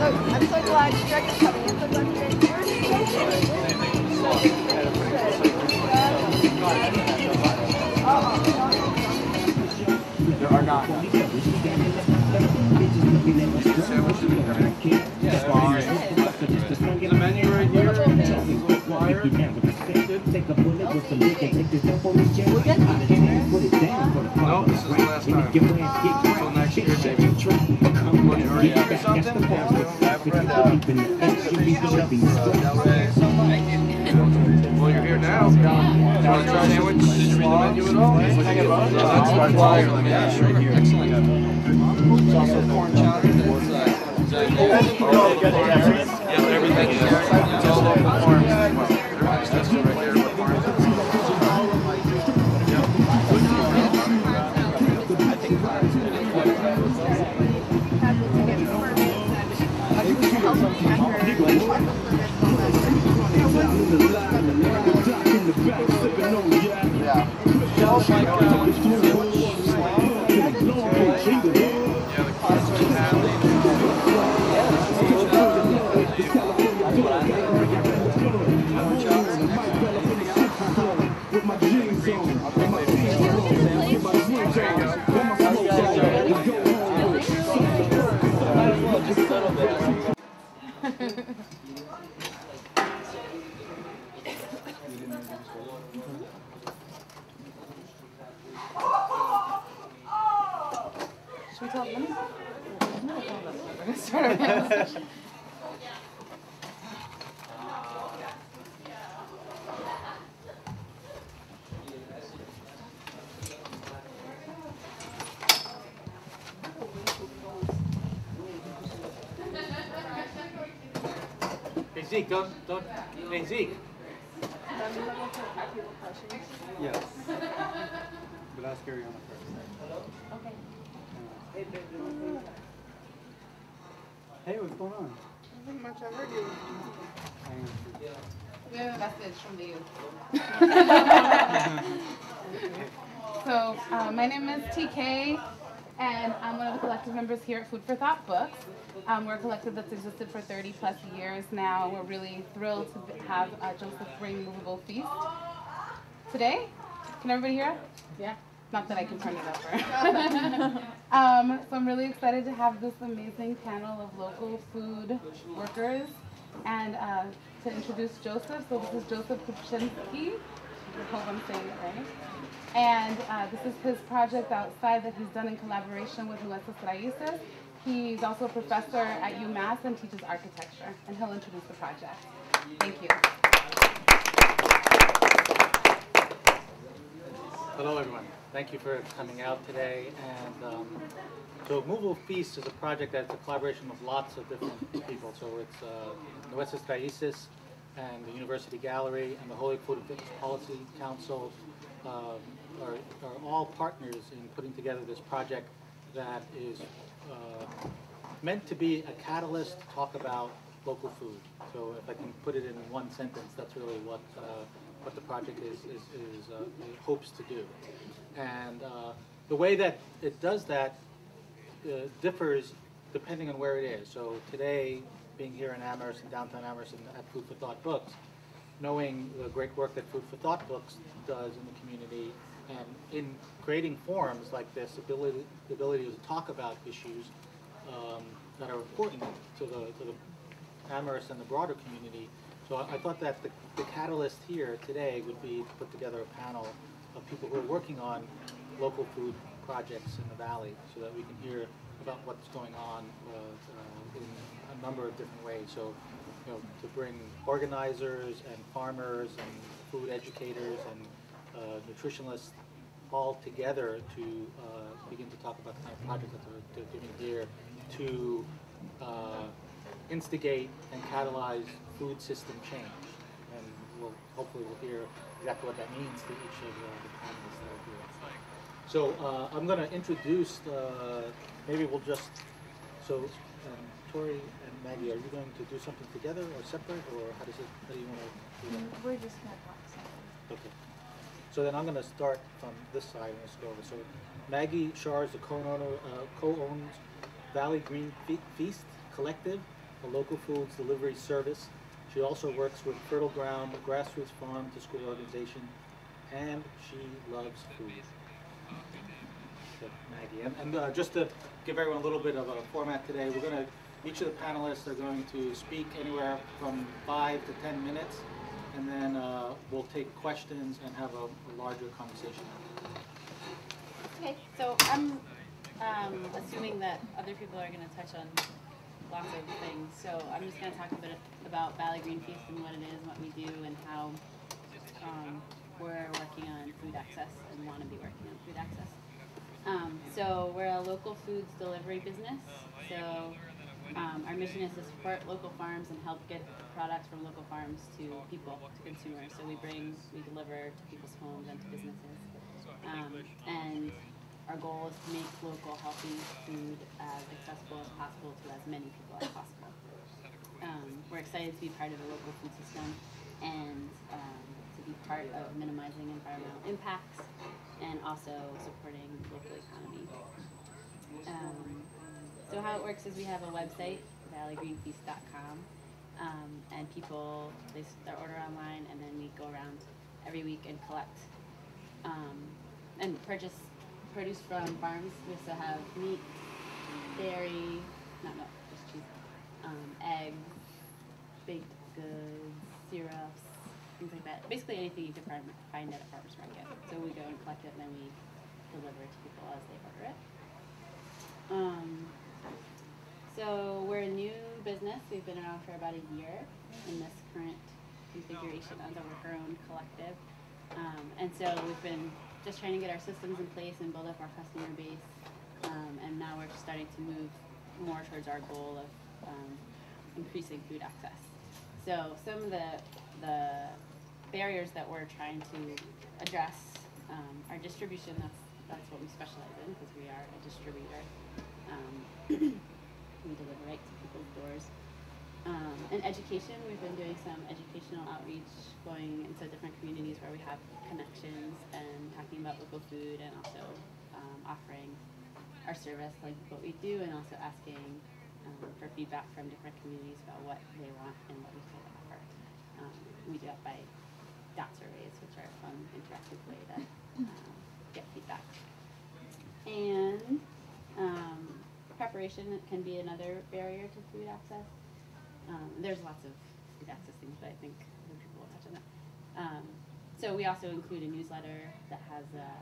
I'm so glad Greg is coming. I'm so glad There are not. The menu right here. No, this is the last time. Until next year, David. What, you already have something? Well, you're here now. You want to try a sandwich? Did you read the menu at all? Yeah, that's right. Let me ask right here. Excellent. It's also corn chowder. Yeah, everything is. It's all local farms as well. That's right there. What farms are Should we tell them? We're going to start our session. Hey Zeke, don't, hey Zeke. Yes. But ask Ariana first. Okay. Hey, what's going on? Nothing much. I've heard you. We have a message from the youth. So, my name is TK, and I'm one of the collective members here at Food for Thought Books. We're a collective that's existed for 30 plus years now. We're really thrilled to have Joseph bring Movable Feast today. Can everybody hear? Yeah. Not that I can turn it over. So I'm really excited to have this amazing panel of local food workers and to introduce Joseph. So this is Joseph Kupczynski. I hope I'm saying it right. And this is his project outside that he's done in collaboration with Nuestras Raíces. He's also a professor at UMass and teaches architecture, and he'll introduce the project. Thank you. Hello everyone. Thank you for coming out today. And so Movable Feast is a project that's a collaboration of lots of different people. So it's Nuestras Raíces and the University Gallery and the Holy Food and Fitness Policy Council are all partners in putting together this project that is meant to be a catalyst to talk about local food. So if I can put it in one sentence, that's really what the project it hopes to do. And the way that it does that differs depending on where it is. So today, being here in Amherst, in downtown Amherst, at Food for Thought Books, knowing the great work that Food for Thought Books does in the community, and in creating forums like this, the ability to talk about issues that are important to the Amherst and the broader community. So I thought that the catalyst here today would be to put together a panel of people who are working on local food projects in the Valley so that we can hear about what's going on in a number of different ways. So, you know, to bring organizers and farmers and food educators and nutritionists all together to begin to talk about the kind of project that they're doing here to instigate and catalyze food system change. And hopefully we'll hear exactly what that means to each of the panelists that are here. So I'm going to introduce, maybe we'll just, so Tori and Maggie, are you going to do something together or separate, or how do you want to do that? We're just going to talk separately. Okay. So then I'm going to start from this side and let's go over. So Maggie Shar is the co-owns Valley Green Feast Collective, a local foods delivery service. She also works with Fertile Ground, a grassroots farm-to-school organization, and she loves food. So, Maggie, and just to give everyone a little bit of a format today, each of the panelists are going to speak anywhere from 5 to 10 minutes, and then we'll take questions and have a larger conversation. Okay, so I'm assuming that other people are going to touch on lots of things, so I'm just going to talk a bit about Valley Green Feast and what it is and what we do and how we're working on food access and want to be working on food access. So we're a local foods delivery business, so our mission is to support local farms and help get products from local farms to people, to consumers. So we deliver to people's homes and to businesses. And our goal is to make local healthy food as accessible as possible to as many people as possible. We're excited to be part of the local food system and to be part of minimizing environmental impacts and also supporting the local economy. So how it works is we have a website, valleygreenfeast.com, and people, they order online, and then we go around every week and collect and purchase produce from farms. We also have meat, dairy, not milk, just cheese, eggs, baked goods, syrups, things like that. Basically anything you can find at a farmer's market. So we go and collect it, and then we deliver it to people as they order it. So we're a new business. We've been around for about a year in this current configuration as a worker-owned collective. And so we've been just trying to get our systems in place and build up our customer base. And now we're starting to move more towards our goal of increasing food access. So some of the barriers that we're trying to address are distribution. That's what we specialize in because we are a distributor. We deliver right to people's doors. And education, we've been doing some educational outreach, going into different communities where we have connections and talking about local food and also offering our service, like what we do, and also asking for feedback from different communities about what they want and what we can offer. We do that by dot surveys, which are a fun, interactive way to get feedback. And preparation can be another barrier to food access. There's lots of food access things, but I think other people will touch on that. So we also include a newsletter that has a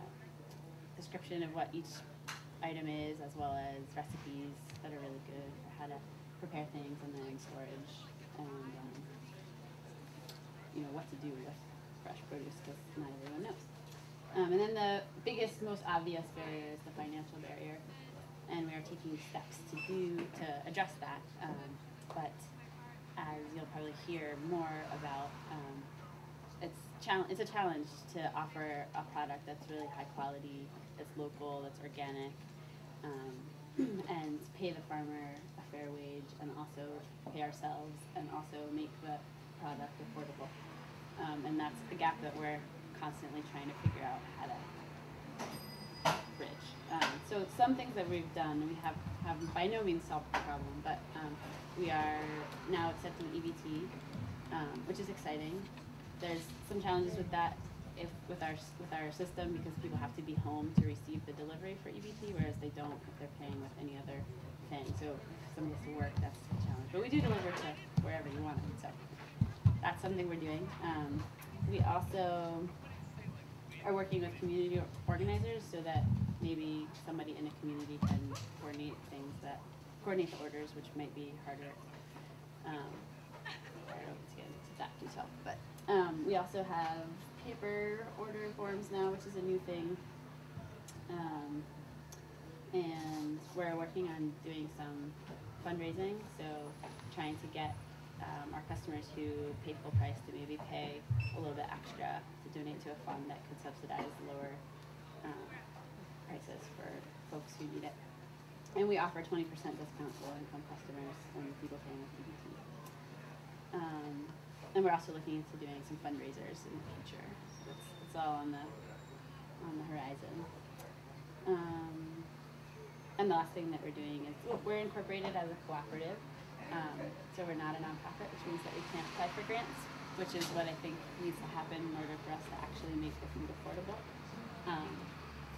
description of what each item is, as well as recipes that are really good for how to prepare things, and then storage, and what to do with fresh produce, because not everyone knows. And then the biggest, most obvious barrier is the financial barrier, and we are taking steps to address that. But as you'll probably hear more about, it's a challenge to offer a product that's really high quality, that's local, that's organic, and pay the farmer a fair wage, and also pay ourselves, and also make the product affordable. And that's the gap that we're constantly trying to figure out how to bridge. So some things that we've done, we have by no means solved the problem, but we are now accepting EBT, which is exciting. There's some challenges with that, with our system, because people have to be home to receive the delivery for EBT, whereas they don't if they're paying with any other thing. So if somebody has to work, that's a challenge. But we do deliver to wherever you want it, so that's something we're doing. We also are working with community organizers so that maybe somebody in a community can coordinate the orders, which might be harder. I don't know if it's getting into that detail, but we also have paper order forms now, which is a new thing. And we're working on doing some fundraising, so trying to get our customers who pay full price to maybe pay a little bit extra to donate to a fund that could subsidize lower prices for folks who need it. And we offer 20% discount to low-income customers and people paying with EBT. And we're also looking into doing some fundraisers in the future. So it's all on the horizon. And the last thing that we're doing is we're incorporated as a cooperative. So we're not a nonprofit, which means that we can't apply for grants, which is what I think needs to happen in order for us to actually make the food affordable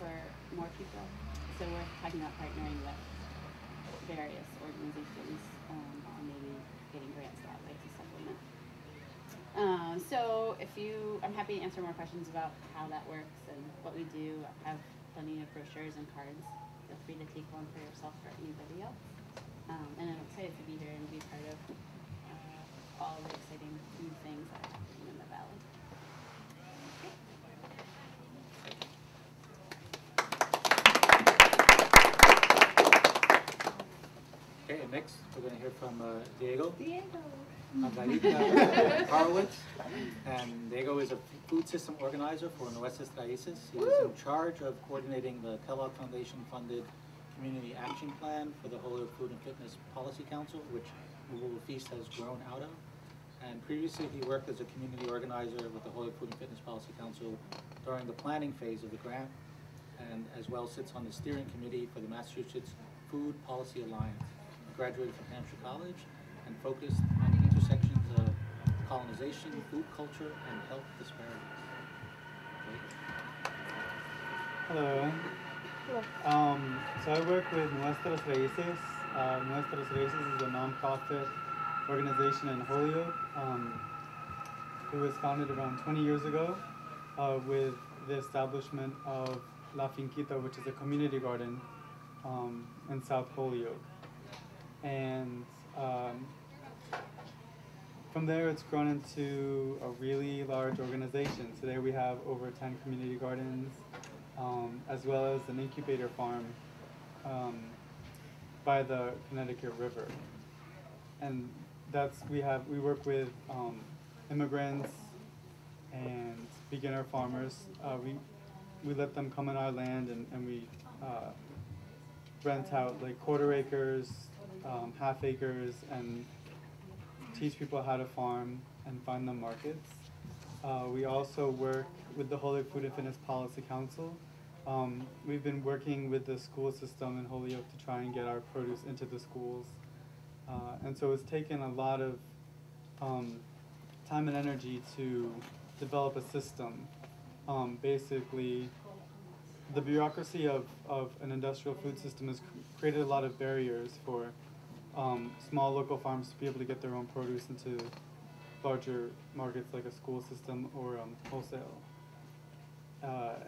for more people. So we're talking about partnering with various organizations and maybe getting grants that way to supplement. So I'm happy to answer more questions about how that works and what we do. I have plenty of brochures and cards. Feel free to take one for yourself or anybody else. And I'm excited to be here and be part of all the exciting new things that are happening in the Valley. Okay, next we're going to hear from Diego. Diego. Margarita Horowitz, and Diego is a food system organizer for Nuestras Raíces. He is in charge of coordinating the Kellogg Foundation funded Community Action Plan for the Holyoke Food and Fitness Policy Council, which Movable Feast has grown out of. And previously he worked as a community organizer with the Holyoke Food and Fitness Policy Council during the planning phase of the grant, and as well sits on the steering committee for the Massachusetts Food Policy Alliance. He graduated from Hampshire College and focused on the intersections of colonization, food culture, and health disparities. Hello. So I work with Nuestras Raíces. Nuestras Raíces is a nonprofit organization in Holyoke. It was founded around 20 years ago with the establishment of La Finquita, which is a community garden in South Holyoke. And from there, it's grown into a really large organization. Today we have over 10 community gardens, as well as an incubator farm by the Connecticut River. And we work with immigrants and beginner farmers. We let them come on our land and we rent out like quarter acres, half acres, and teach people how to farm and find them markets. We also work with the Holyoke Food and Fitness Policy Council. We've been working with the school system in Holyoke to try and get our produce into the schools. And so it's taken a lot of time and energy to develop a system. Basically, the bureaucracy of an industrial food system has created a lot of barriers for small local farms to be able to get their own produce into larger markets like a school system or wholesale.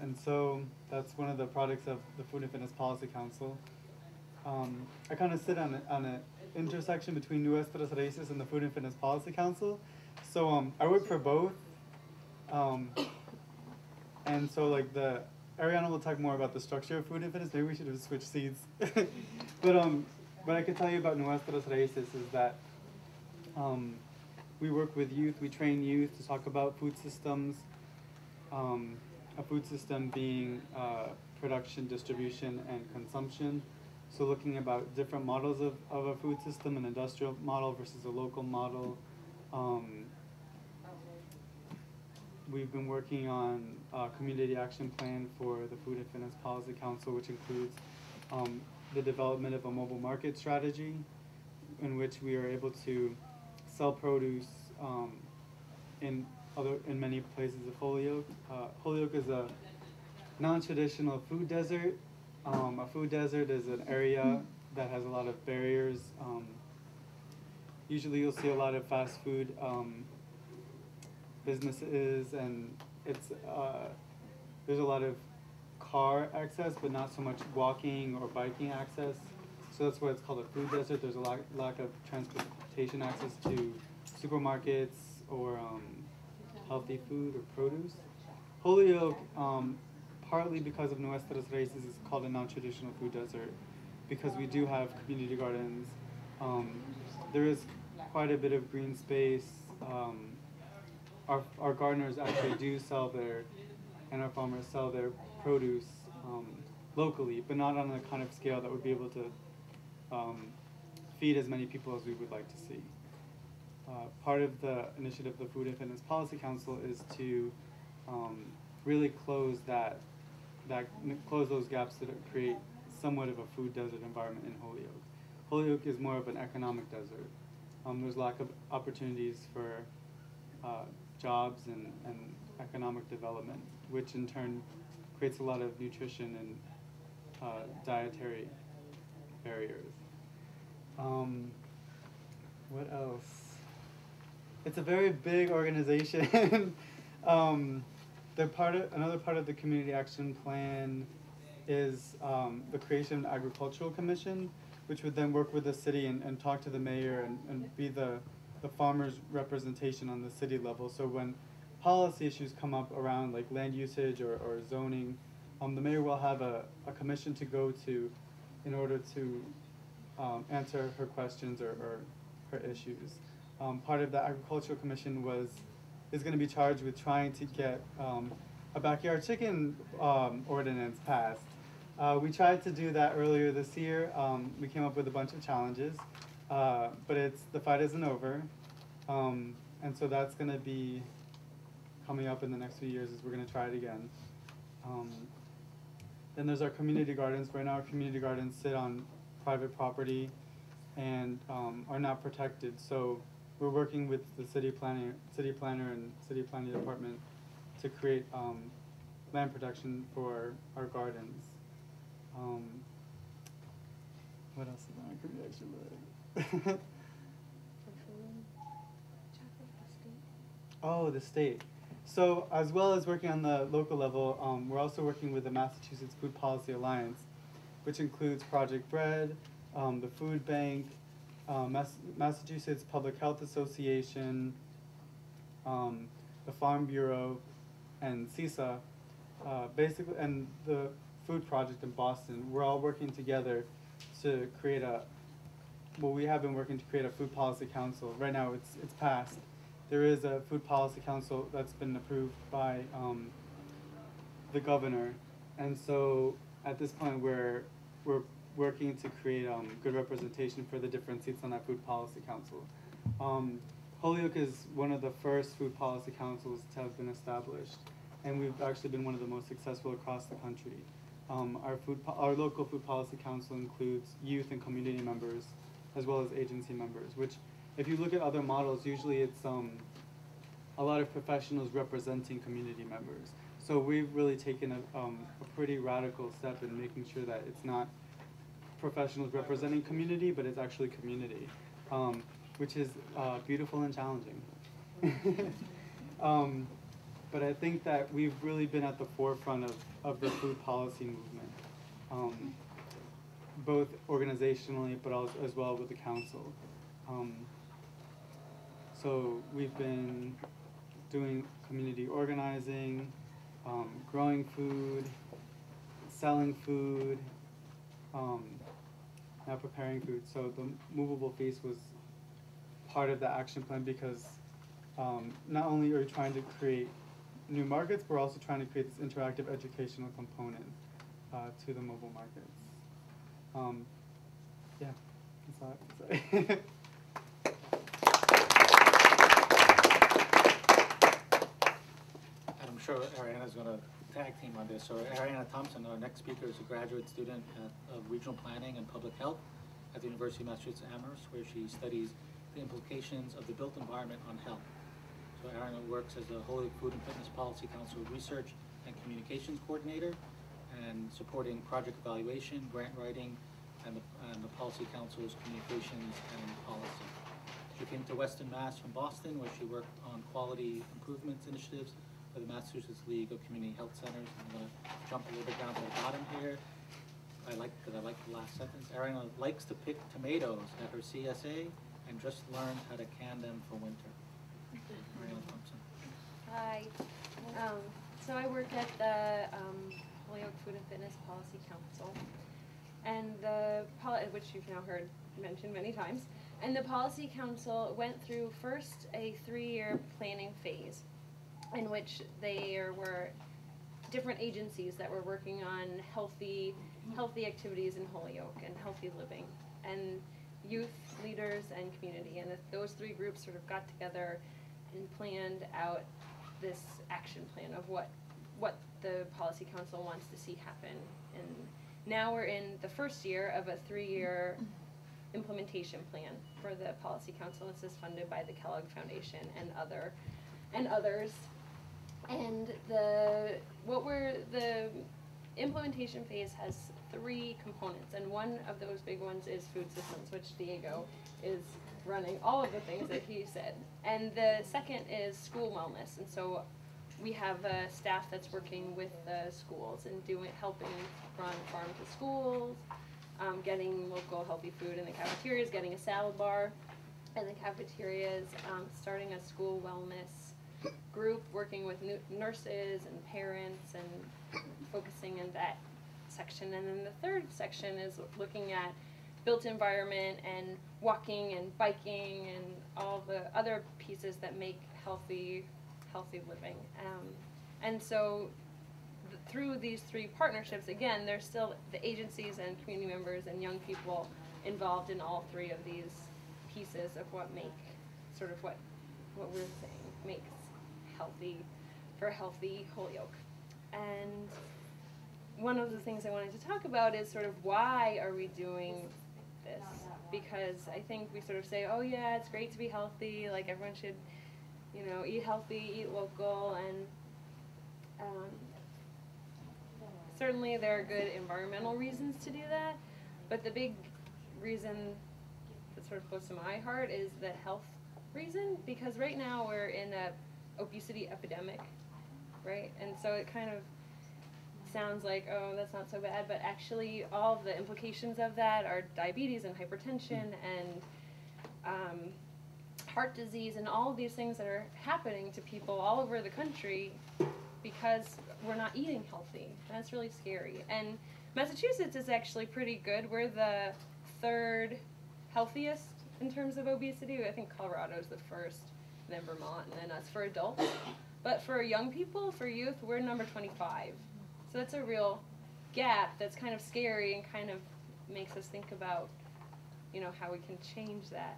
And so that's one of the products of the Food and Fitness Policy Council. I kind of sit on an intersection between Nuestras Raíces and the Food and Fitness Policy Council. So I work for both. And so like Ariana will talk more about the structure of food and fitness. Maybe we should have switched seats. But what I can tell you about Nuestras Raíces is that we work with youth, we train youth to talk about food systems. A food system being production, distribution, and consumption. So looking about different models of a food system, an industrial model versus a local model. We've been working on a community action plan for the Food and Fitness Policy Council, which includes the development of a mobile market strategy in which we are able to sell produce in many places of Holyoke. Holyoke is a non-traditional food desert. A food desert is an area that has a lot of barriers. Usually you'll see a lot of fast food businesses, and there's a lot of car access, but not so much walking or biking access. So that's why it's called a food desert. There's a lack of transportation access to supermarkets or healthy food or produce. Holyoke, partly because of Nuestras Raíces, is called a non-traditional food desert because we do have community gardens. There is quite a bit of green space. Our gardeners actually do sell and our farmers sell their produce locally, but not on the kind of scale that would be able to feed as many people as we would like to see. Part of the initiative of the Food and Fitness Policy Council is to really close those gaps that create somewhat of a food desert environment in Holyoke. Holyoke is more of an economic desert. There's lack of opportunities for jobs and economic development, which in turn creates a lot of nutrition and dietary barriers. What else? It's a very big organization. Another part of the community action plan is the creation of an agricultural commission, which would then work with the city and talk to the mayor and be the farmers' representation on the city level. So when policy issues come up around like land usage or zoning, the mayor will have a commission to go to in order to answer her questions or her issues. Part of the agricultural commission is going to be charged with trying to get a backyard chicken ordinance passed. We tried to do that earlier this year. We came up with a bunch of challenges, but the fight isn't over, and so that's going to be coming up in the next few years. Is we're going to try it again. Then there's our community gardens. Right now, our community gardens sit on private property and are not protected. So we're working with the city planner and city planning department to create land protection for our gardens. What else is on our community action list? Oh, the state. So as well as working on the local level, we're also working with the Massachusetts Food Policy Alliance, which includes Project Bread, the Food Bank, Massachusetts Public Health Association, the Farm Bureau, and CISA, basically, and the Food Project in Boston. We're all working together to create we have been working to create a food policy council. Right now it's passed. There is a food policy council that's been approved by the governor, and so at this point we're working to create good representation for the different seats on that food policy council. Holyoke is one of the first food policy councils to have been established, and we've actually been one of the most successful across the country. Our local food policy council includes youth and community members, as well as agency members, which if you look at other models, usually it's a lot of professionals representing community members. So we've really taken a pretty radical step in making sure that it's not professionals representing community, but it's actually community, which is beautiful and challenging. But I think that we've really been at the forefront of the food policy movement, both organizationally, but also as well with the council. So we've been doing community organizing, growing food, selling food, now preparing food. So the Movable Feast was part of the action plan because not only are we trying to create new markets, but we're also trying to create this interactive educational component to the mobile markets. Yeah, that's all I have to say. And I'm sure Ariana's going to tag team on this. So Ariana Thompson, our next speaker, is a graduate student of regional planning and public health at the University of Massachusetts Amherst, where she studies the implications of the built environment on health. So Ariana works as a Holyoke Food and Fitness Policy Council Research and Communications Coordinator, and supporting project evaluation, grant writing, and the Policy Council's communications and policy. She came to Western Mass from Boston, where she worked on quality improvements initiatives for the Massachusetts League of Community Health Centers. I'm going to jump a little bit down to the bottom here. Because I like the last sentence. Ariana likes to pick tomatoes at her CSA and just learned how to can them for winter. Ariana Thompson. Hi. So I work at the Holyoke Food and Fitness Policy Council, and which you've now heard mentioned many times. And the Policy Council went through first a 3-year planning phase, in which there were different agencies that were working on healthy activities in Holyoke and healthy living, and youth leaders and community. And those 3 groups sort of got together and planned out this action plan of what the Policy Council wants to see happen. And now we're in the first year of a 3-year implementation plan for the Policy Council. This is funded by the Kellogg Foundation and others. And the implementation phase has 3 components, and one of those big ones is food systems, which Diego is running all of the things that he said. And the second is school wellness, and so we have a staff that's working with the schools and helping run farm to schools, getting local healthy food in the cafeterias, getting a salad bar in the cafeterias, starting a school wellness group, working with nurses and parents and focusing in that section. And then the third section is looking at built environment and walking and biking and all the other pieces that make healthy living. And so through these 3 partnerships, again, there's still the agencies and community members and young people involved in all 3 of these pieces of what make sort of what we're saying makes healthy Holyoke. And one of the things I wanted to talk about is sort of why are we doing this? Because I think we sort of say, oh yeah, it's great to be healthy, like everyone should, eat healthy, eat local, and certainly there are good environmental reasons to do that, but the big reason that's sort of close to my heart is the health reason, because right now we're in a obesity epidemic, right? And so it kind of sounds like, oh, that's not so bad, but actually all of the implications of that are diabetes and hypertension and heart disease and all of these things that are happening to people all over the country because we're not eating healthy. That's really scary. And Massachusetts is actually pretty good. We're the 3rd healthiest in terms of obesity. I think Colorado's the 1st, and then Vermont, and then us for adults. But for young people, for youth, we're number 25. So that's a real gap that's kind of scary and kind of makes us think about, how we can change that.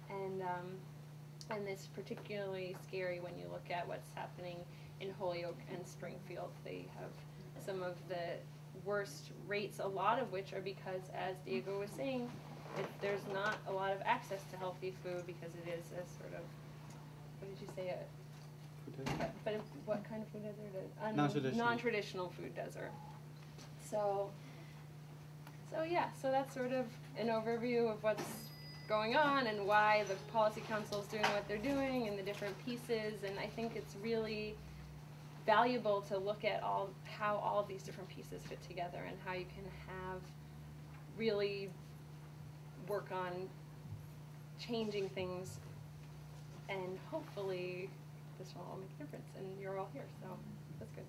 And it's particularly scary when you look at what's happening in Holyoke and Springfield. They have some of the worst rates, a lot of which are because, as Diego was saying, there's not a lot of access to healthy food because it is a sort of, what did you say? But what kind of food desert? Non-traditional. Non-traditional food desert. So that's sort of an overview of what's going on and why the Policy Council is doing what they're doing and the different pieces. And I think it's really valuable to look at how all of these different pieces fit together and how you can really work on changing things, and hopefully this will all make a difference, and you're all here, so that's good.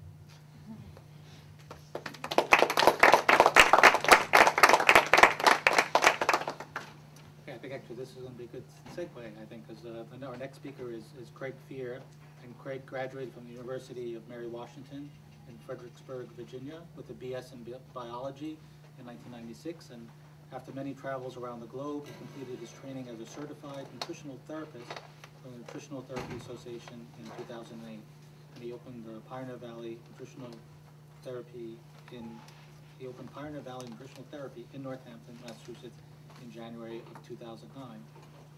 Okay, I think actually this is going to be a good segue, I think, because our next speaker is Craig Fear, and Craig graduated from the University of Mary Washington in Fredericksburg, Virginia, with a BS in biology in 1996, and after many travels around the globe, he completed his training as a certified nutritional therapist from the Nutritional Therapy Association in 2008. And he opened the Pioneer Valley Nutritional Therapy in Northampton, Massachusetts in January of 2009.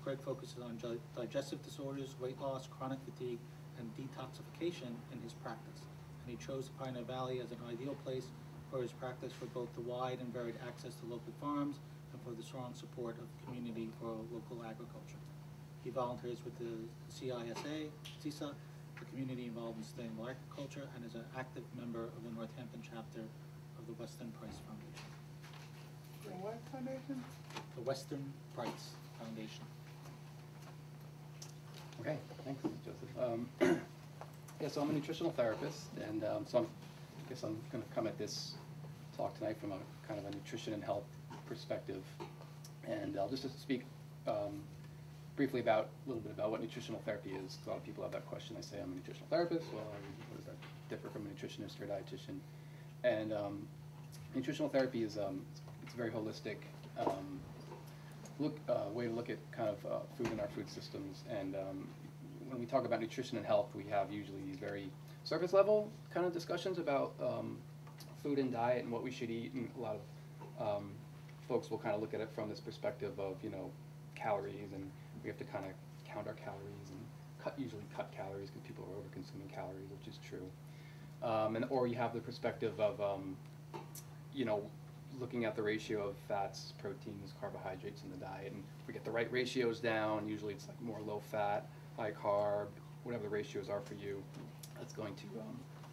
Craig focuses on digestive disorders, weight loss, chronic fatigue, and detoxification in his practice. And he chose the Pioneer Valley as an ideal place for his practice for both the wide and varied access to local farms and for the strong support of the community for local agriculture. He volunteers with the CISA, the Community Involved in Sustainable Agriculture, and is an active member of the Northampton chapter of the Western Price Foundation. The what foundation? The Western Price Foundation. Okay, thanks, Joseph. Yeah, so I'm a nutritional therapist, and so I guess I'm going to come at this talk tonight from a kind of a nutrition and health perspective, and I'll just speak briefly a little bit about what nutritional therapy is. A lot of people have that question. They say, I'm a nutritional therapist. Well, what does that differ from a nutritionist or a dietitian? And nutritional therapy is it's a very holistic way to look at kind of food in our food systems. And when we talk about nutrition and health, we have usually these very surface level kind of discussions about food and diet and what we should eat, and a lot of folks will kind of look at it from this perspective of, you know, calories, and we have to kind of count our calories and usually cut calories because people are over consuming calories, which is true. Or you have the perspective of, you know, looking at the ratio of fats, proteins, carbohydrates in the diet, and if we get the right ratios down, usually it's like more low fat, high carb, whatever the ratios are for you, that's going to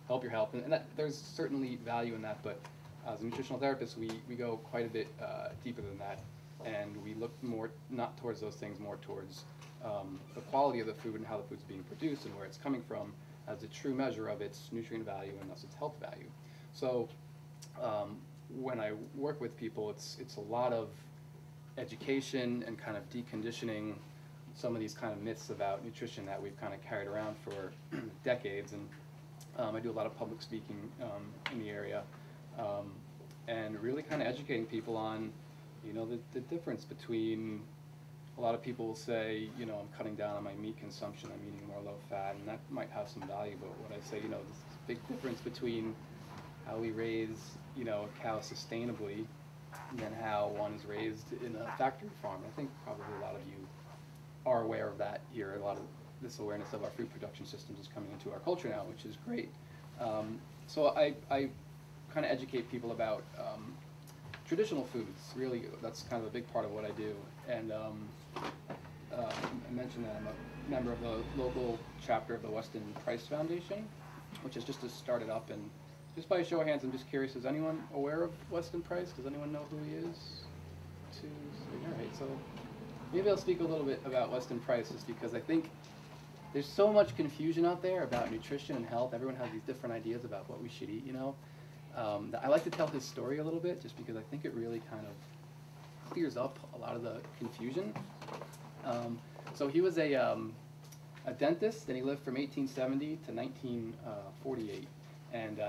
help your health. And that, there's certainly value in that, but as a nutritional therapist, we go quite a bit deeper than that, and we look more, not towards those things, more towards the quality of the food and how the food's being produced and where it's coming from as a true measure of its nutrient value and thus its health value. So when I work with people, it's a lot of education and kind of deconditioning some of these kind of myths about nutrition that we've kind of carried around for decades. And I do a lot of public speaking in the area, and really kind of educating people on, you know, the difference between, a lot of people will say, you know, I'm cutting down on my meat consumption, I'm eating more low fat, and that might have some value, but what I say, you know, there's a big difference between how we raise, you know, a cow sustainably than how one is raised in a factory farm. I think probably a lot of you are aware of that here. A lot of this awareness of our food production systems is coming into our culture now, which is great. So I kind of educate people about traditional foods. Really, that's kind of a big part of what I do. And I mentioned that I'm a member of the local chapter of the Weston Price Foundation, which has just started up. And just by a show of hands, I'm just curious, is anyone aware of Weston Price? Does anyone know who he is? 2, 3, all right, so maybe I'll speak a little bit about Weston Price, just because I think there's so much confusion out there about nutrition and health. Everyone has these different ideas about what we should eat, you know. I like to tell his story a little bit, just because I think it really kind of clears up a lot of the confusion. So he was a dentist, and he lived from 1870 to 1948. And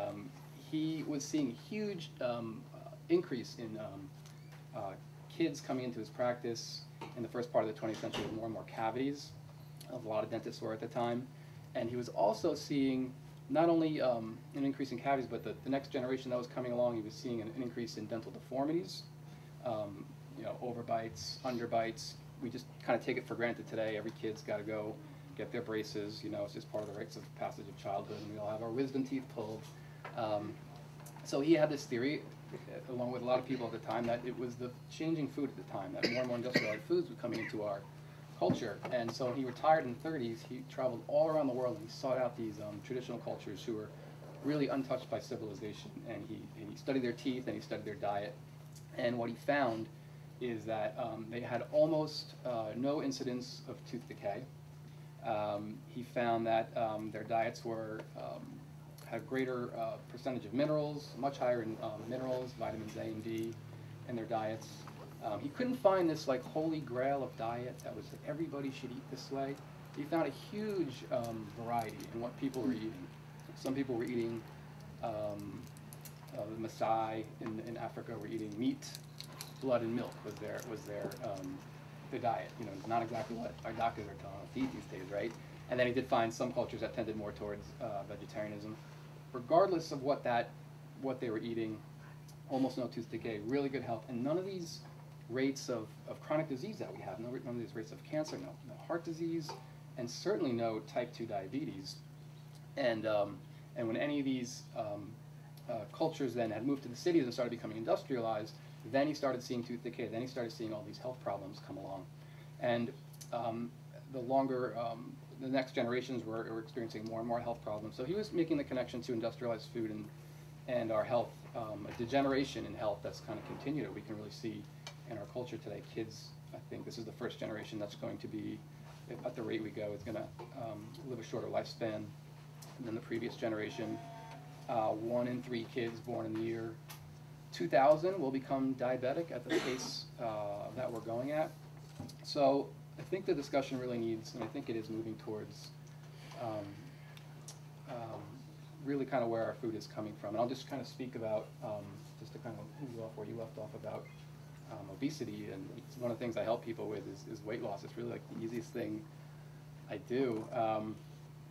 he was seeing a huge increase in kids coming into his practice in the first part of the 20th century with more and more cavities, as a lot of dentists were at the time. And he was also seeing not only an increase in cavities, but the next generation that was coming along, he was seeing an increase in dental deformities, you know, overbites, underbites. We just kind of take it for granted today. Every kid's got to go get their braces. You know, it's just part of the rites of passage of childhood, and we all have our wisdom teeth pulled. So he had this theory, along with a lot of people at the time, that it was the changing food at the time, that more and more industrialized foods were coming into our culture. And so when he retired in the 30s, he traveled all around the world, and he sought out these traditional cultures who were really untouched by civilization. And he studied their teeth, and he studied their diet. And what he found is that they had almost no incidence of tooth decay. He found that their diets were had a greater percentage of minerals, much higher in minerals, vitamins A and D in their diets. He couldn't find this like holy grail of diet that was like everybody should eat this way. He found a huge variety in what people were eating. Some people were eating the Maasai in Africa were eating meat, blood, and milk was their diet. You know, not exactly what our doctors are telling us to eat these days, right? And then he did find some cultures that tended more towards vegetarianism. Regardless of what they were eating, almost no tooth decay, really good health, and none of these rates of chronic disease that we have, none of these rates of cancer, no heart disease, and certainly no type 2 diabetes. And when any of these cultures then had moved to the cities and started becoming industrialized, then he started seeing tooth decay, then he started seeing all these health problems come along. And the longer, the next generations were experiencing more and more health problems. So he was making the connection to industrialized food and our health, a degeneration in health that's kind of continued that we can really see in our culture today. Kids, I think this is the first generation that's going to be, at the rate we go, is going to live a shorter lifespan than the previous generation. 1 in 3 kids born in the year 2000 will become diabetic at the pace that we're going at. So I think the discussion really needs, and I think it is moving towards really kind of where our food is coming from. And I'll just kind of speak about, just to kind of move off where you left off about obesity. And it's one of the things I help people with is weight loss. It's really like the easiest thing I do.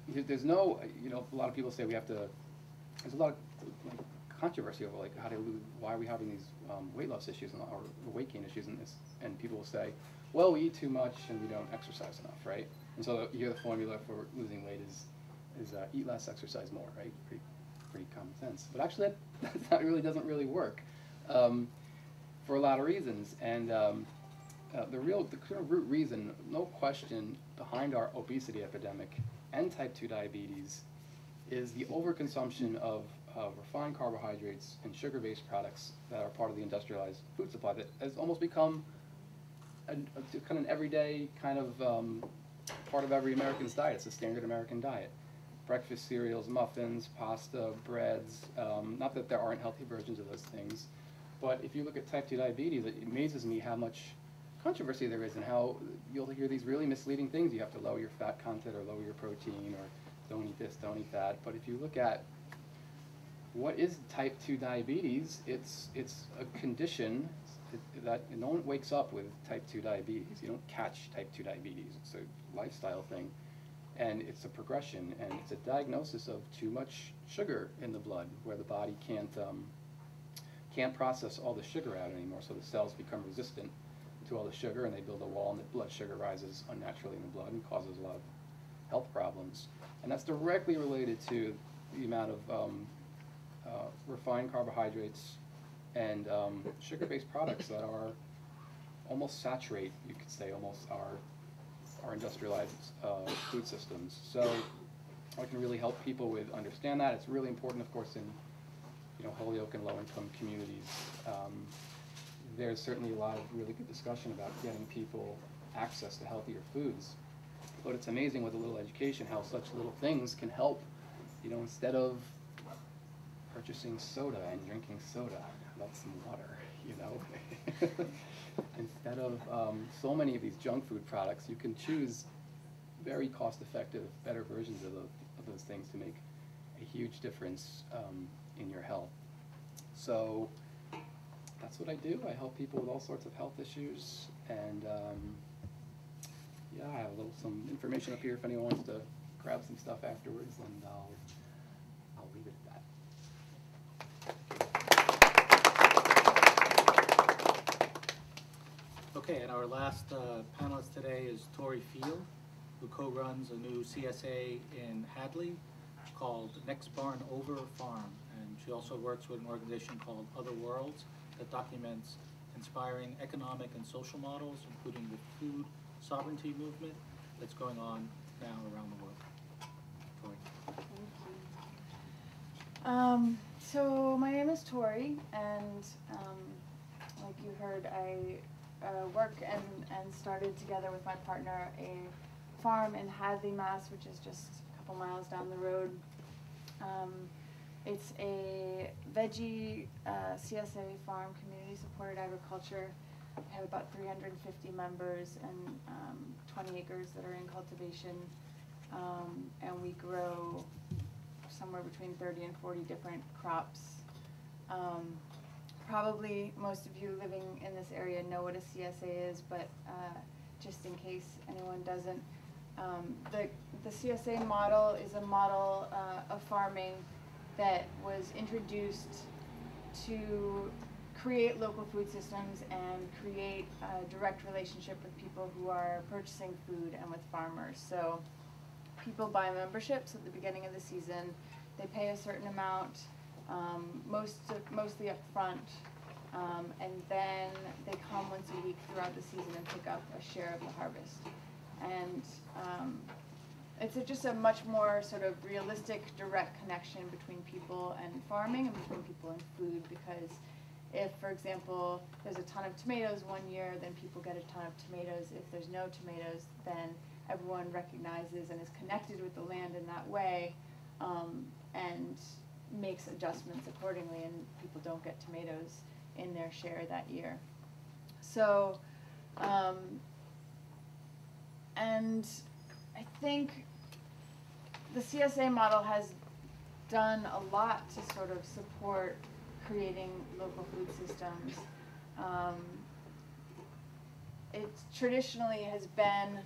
There's no, you know, a lot of people say we have to, there's a lot of like, controversy over like why are we having these weight loss issues or weight gain issues, and people will say, well, we eat too much and we don't exercise enough, right? And so you hear the formula for losing weight is eat less, exercise more, right? Pretty common sense. But actually, that really doesn't really work for a lot of reasons. And the kind of root reason, no question, behind our obesity epidemic and type 2 diabetes is the overconsumption of refined carbohydrates and sugar-based products that are part of the industrialized food supply that has almost become kind of an everyday kind of part of every American's diet. It's a standard American diet. Breakfast cereals, muffins, pasta, breads, not that there aren't healthy versions of those things, but if you look at type 2 diabetes, it amazes me how much controversy there is and how you'll hear these really misleading things. You have to lower your fat content or lower your protein or don't eat this, don't eat that. But if you look at what is type 2 diabetes, it's a condition that no one wakes up with type 2 diabetes. You don't catch type 2 diabetes. It's a lifestyle thing. And it's a progression, and it's a diagnosis of too much sugar in the blood, where the body can't process all the sugar out anymore, so the cells become resistant to all the sugar, and they build a wall, and the blood sugar rises unnaturally in the blood and causes a lot of health problems. And that's directly related to the amount of refined carbohydrates and sugar-based products that are almost saturate, you could say, almost our industrialized food systems. So I can really help people with understand that. It's really important, of course, in Holyoke and low-income communities. There's certainly a lot of really good discussion about getting people access to healthier foods. But it's amazing with a little education how such little things can help. Instead of purchasing soda and drinking soda, how about some water, Instead of so many of these junk food products, you can choose very cost-effective, better versions of those things to make a huge difference in your health. So that's what I do. I help people with all sorts of health issues, and yeah, I have some information up here if anyone wants to grab some stuff afterwards, and I'll leave it at that. Okay, and our last panelist today is Tori Field, who co-runs a new CSA in Hadley called Next Barn Over Farm. And she also works with an organization called Other Worlds that documents inspiring economic and social models, including the food sovereignty movement that's going on now around the world. Tori. So my name is Tori, and like you heard, I work and started together with my partner a farm in Hadley, Mass, which is just a couple miles down the road. It's a veggie CSA farm, community-supported agriculture. We have about 350 members and 20 acres that are in cultivation, and we grow somewhere between 30 and 40 different crops. Probably most of you living in this area know what a CSA is, but just in case anyone doesn't, the CSA model is a model of farming that was introduced to create local food systems and create a direct relationship with people who are purchasing food and with farmers. So people buy memberships at the beginning of the season. They pay a certain amount, mostly up front, and then they come once a week throughout the season and pick up a share of the harvest. And it's just a much more sort of realistic, direct connection between people and farming and between people and food, because if, for example, there's a ton of tomatoes one year, then people get a ton of tomatoes. If there's no tomatoes, then everyone recognizes and is connected with the land in that way, and makes adjustments accordingly, and people don't get tomatoes in their share that year. So, and I think the CSA model has done a lot to sort of support creating local food systems. It traditionally has been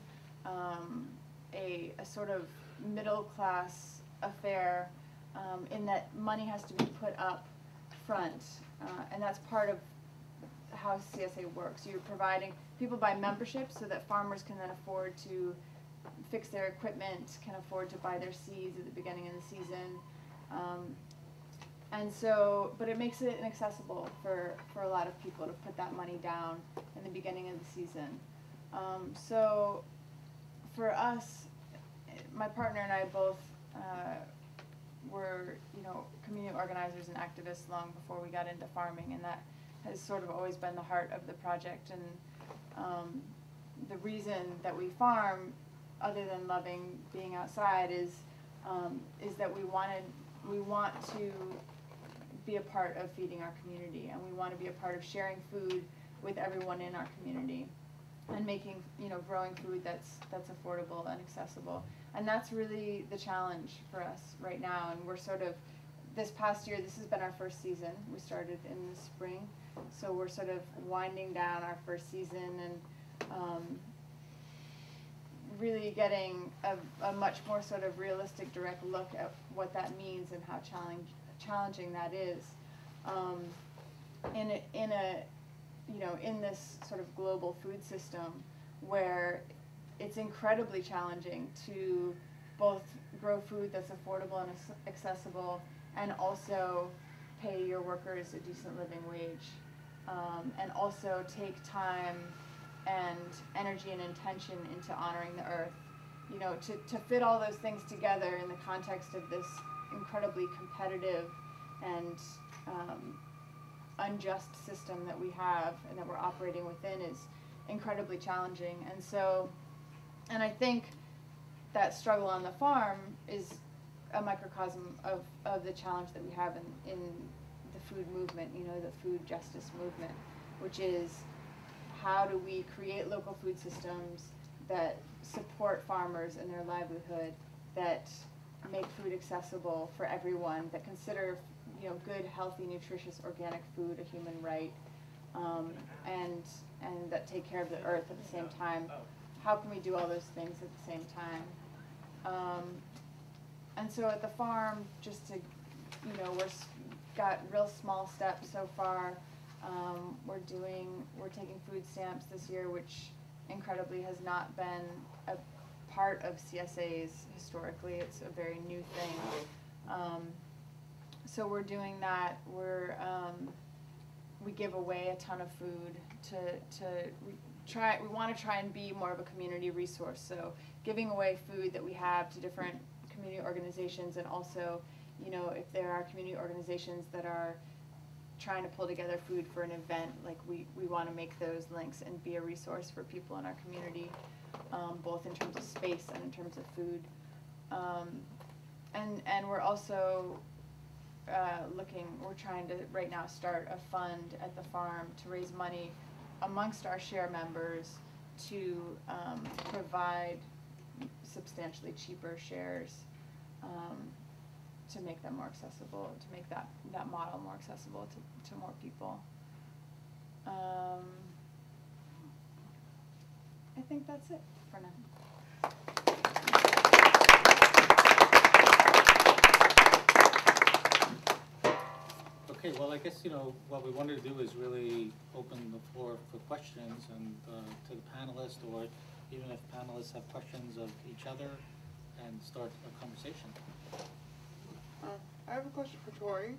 a sort of middle class affair, in that money has to be put up front, and that's part of how CSA works. You're providing, people buy memberships so that farmers can then afford to fix their equipment, can afford to buy their seeds at the beginning of the season. And so, but it makes it inaccessible for a lot of people to put that money down in the beginning of the season. So for us, my partner and I both were, community organizers and activists long before we got into farming, and that has sort of always been the heart of the project. And the reason that we farm, other than loving being outside, is that we want to be a part of feeding our community, and we want to be a part of sharing food with everyone in our community, and making, growing food that's affordable and accessible. And that's really the challenge for us right now. And we're sort of, this past year, this has been our first season. We started in the spring, so we're sort of winding down our first season and really getting a much more sort of realistic, direct look at what that means and how challenging that is. In this sort of global food system where it's incredibly challenging to both grow food that's affordable and accessible, and also pay your workers a decent living wage, and also take time and energy and intention into honoring the earth. To fit all those things together in the context of this incredibly competitive and unjust system that we have and that we're operating within is incredibly challenging. And I think that struggle on the farm is a microcosm of the challenge that we have in the food movement, the food justice movement, which is how do we create local food systems that support farmers in their livelihood, that make food accessible for everyone, that consider good, healthy, nutritious, organic food a human right, and that take care of the earth at the same time. How can we do all those things at the same time? And so at the farm, just to, we're got real small steps so far. We're taking food stamps this year, which incredibly has not been a part of CSA's historically. It's a very new thing. So we're doing that. We give away a ton of food we want to try and be more of a community resource. So giving away food that we have to different community organizations, and also, if there are community organizations that are trying to pull together food for an event, like we want to make those links and be a resource for people in our community, both in terms of space and in terms of food. And we're also we're trying to right now start a fund at the farm to raise money amongst our share members to provide substantially cheaper shares, to make them more accessible, to make that model more accessible to more people. I think that's it for now. Okay, well, I guess, what we wanted to do is really open the floor for questions and to the panelists, or even if panelists have questions of each other, and start a conversation. I have a question for Tori.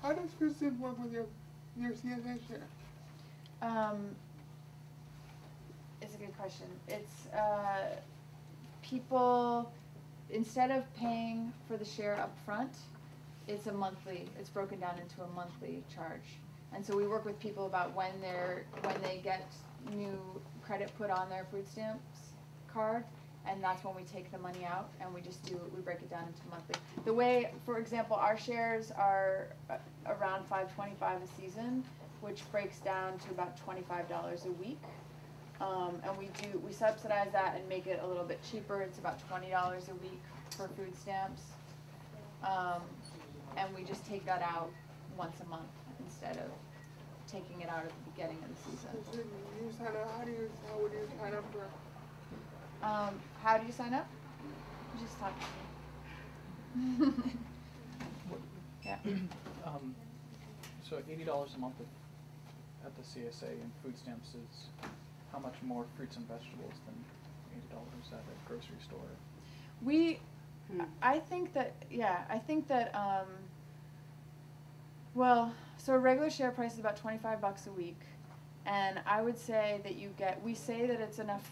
How does food stamps work with your CSA share? It's a good question. It's people, instead of paying for the share up front, it's broken down into a monthly charge. And so we work with people about when they get new credit put on their food stamps card, and that's when we take the money out, and we break it down into monthly. The way, for example, our shares are around $5.25 a season, which breaks down to about $25 a week. And we subsidize that and make it a little bit cheaper. It's about $20 a week for food stamps. And we just take that out once a month instead of taking it out at the beginning of the season. How would you sign up for? How do you sign up? Just talk to me. Yeah. So $80 a month at the CSA and food stamps is how much more fruits and vegetables than $80 at a grocery store? I think that, well, so a regular share price is about $25 a week, and I would say that we say that it's enough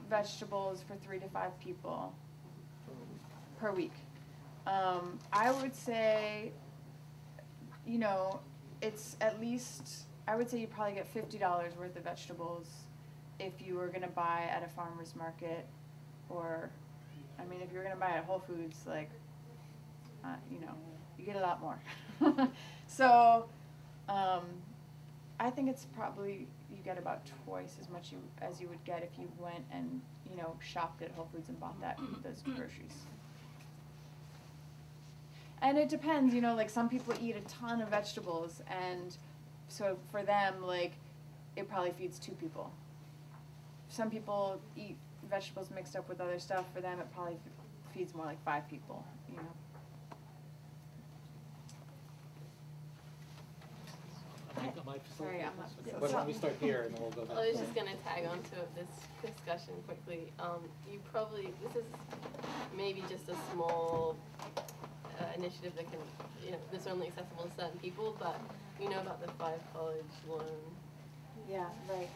vegetables for 3 to 5 people per week. I would say, it's at least, I would say you probably get $50 worth of vegetables if you were gonna buy at a farmer's market, or, if you're gonna buy at Whole Foods, you get a lot more. So, I think it's probably, you get about twice as much as you would get if you went and, shopped at Whole Foods and bought those groceries. And it depends, some people eat a ton of vegetables, and so for them, it probably feeds 2 people. Some people eat vegetables mixed up with other stuff. For them, it probably feeds more like 5 people, Sorry, I'm not. Why don't we start here and then we'll go back. I was just going to tag on to this discussion quickly. This is maybe just a small initiative that can, that's only accessible to certain people, but you know about the 5 college loan. Yeah, right.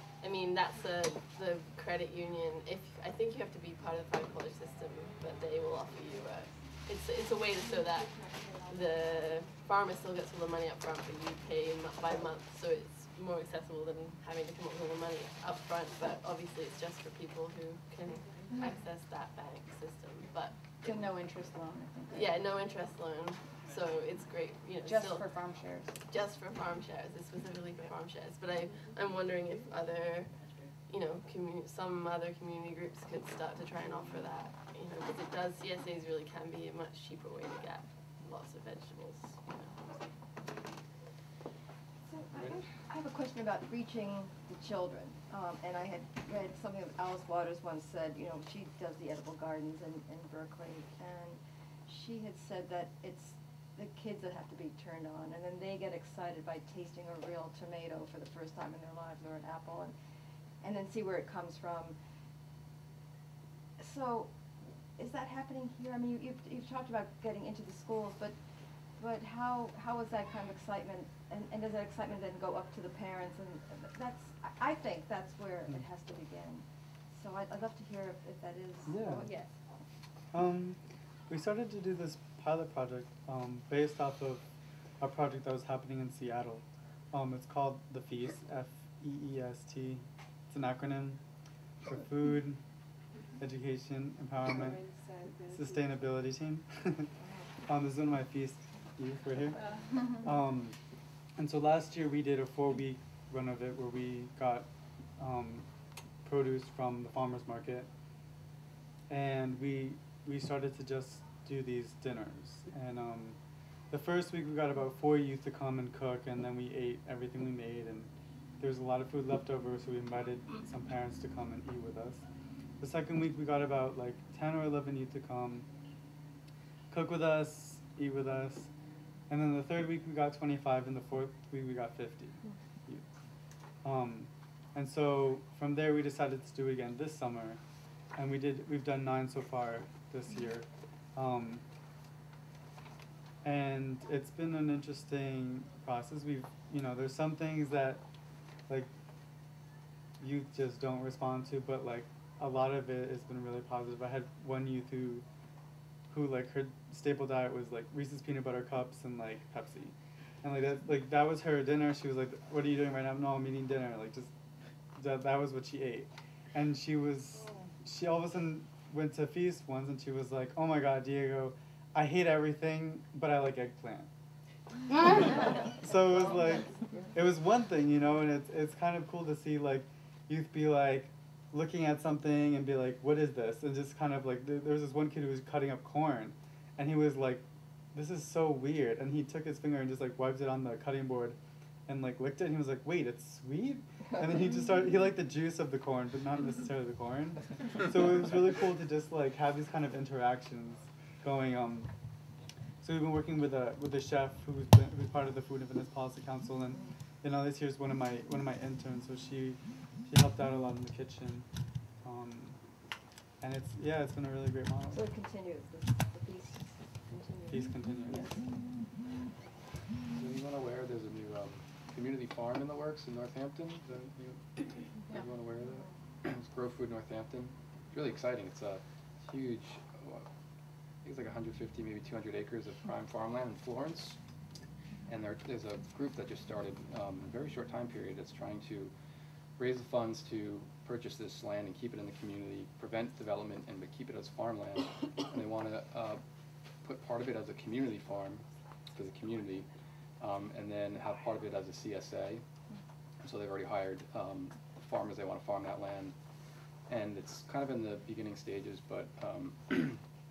That's the credit union. I think you have to be part of the 5 college system, but they will offer you it's a way so that the farmer still gets all the money up front, but you pay by month, so it's more accessible than having to come up with all the money up front. But obviously, it's just for people who can access that bank system. But it's a no interest loan, I think. Right? Yeah, no interest loan. So it's great, just for farm shares. Just for farm shares. It's specifically for farm shares. But I'm wondering if other, some other community groups could start to try and offer that. Because CSAs really can be a much cheaper way to get lots of vegetables. So I have a question about reaching the children. And I had read something that Alice Waters once said, she does the edible gardens in Berkeley, and she had said that it's the kids that have to be turned on, and then they get excited by tasting a real tomato for the first time in their lives, or an apple, and then see where it comes from. So, is that happening here? You've talked about getting into the schools, but how is that kind of excitement, and does that excitement then go up to the parents? And I think that's where it has to begin. So I'd love to hear if that is. Yeah. Yes. We started to do this pilot project based off of a project that was happening in Seattle. It's called the FEAST, F-E-E-S-T. It's an acronym for Food, Education, Empowerment, Sustainability Team. This is one of my FEAST youth right here. And so last year we did a 4-week run of it where we got produce from the farmer's market, and we started to just do these dinners. And the first week we got about 4 youth to come and cook, and then we ate everything we made, and there was a lot of food left over, so we invited some parents to come and eat with us. The second week we got about 10 or 11 youth to come, cook with us, eat with us, and then the third week we got 25, and the fourth week we got 50 youth. And so from there we decided to do it again this summer, and we've done 9 so far this year. And it's been an interesting process. There's some things that youth just don't respond to, but a lot of it has been really positive. I had one youth who her staple diet was Reese's peanut butter cups and Pepsi, and that was her dinner. She was like, "What are you doing right now?" "No, I'm eating dinner." That was what she ate, and she all of a sudden went to Feast once, and she was like, "Oh my God, Diego, I hate everything, but I like eggplant." So it was one thing, and it's kind of cool to see youth be looking at something and be like, "What is this?" And just kind of there was this one kid who was cutting up corn, and he was like, "This is so weird," and he took his finger and just wiped it on the cutting board and licked it, and he was like, "Wait, it's sweet?" And then he liked the juice of the corn, but not necessarily the corn. So it was really cool to just have these kind of interactions going. So we've been working with a chef who's part of the Food and Fitness Policy Council, and this year's one of my interns. So she helped out a lot in the kitchen, and it's been a really great model. So it continues. The feast continues. Feast continues. Yes. Is anyone aware there's a new community farm in the works in Northampton? Everyone aware of that? It's Grow Food Northampton. It's really exciting. It's a huge, I think it's like 150, maybe 200 acres of prime farmland in Florence. And there's a group that just started in a very short time period that's trying to raise the funds to purchase this land and keep it in the community, prevent development, and keep it as farmland. And they want to put part of it as a community farm for the community, and then have part of it as a CSA. And so they've already hired farmers. They want to farm that land. And it's kind of in the beginning stages, but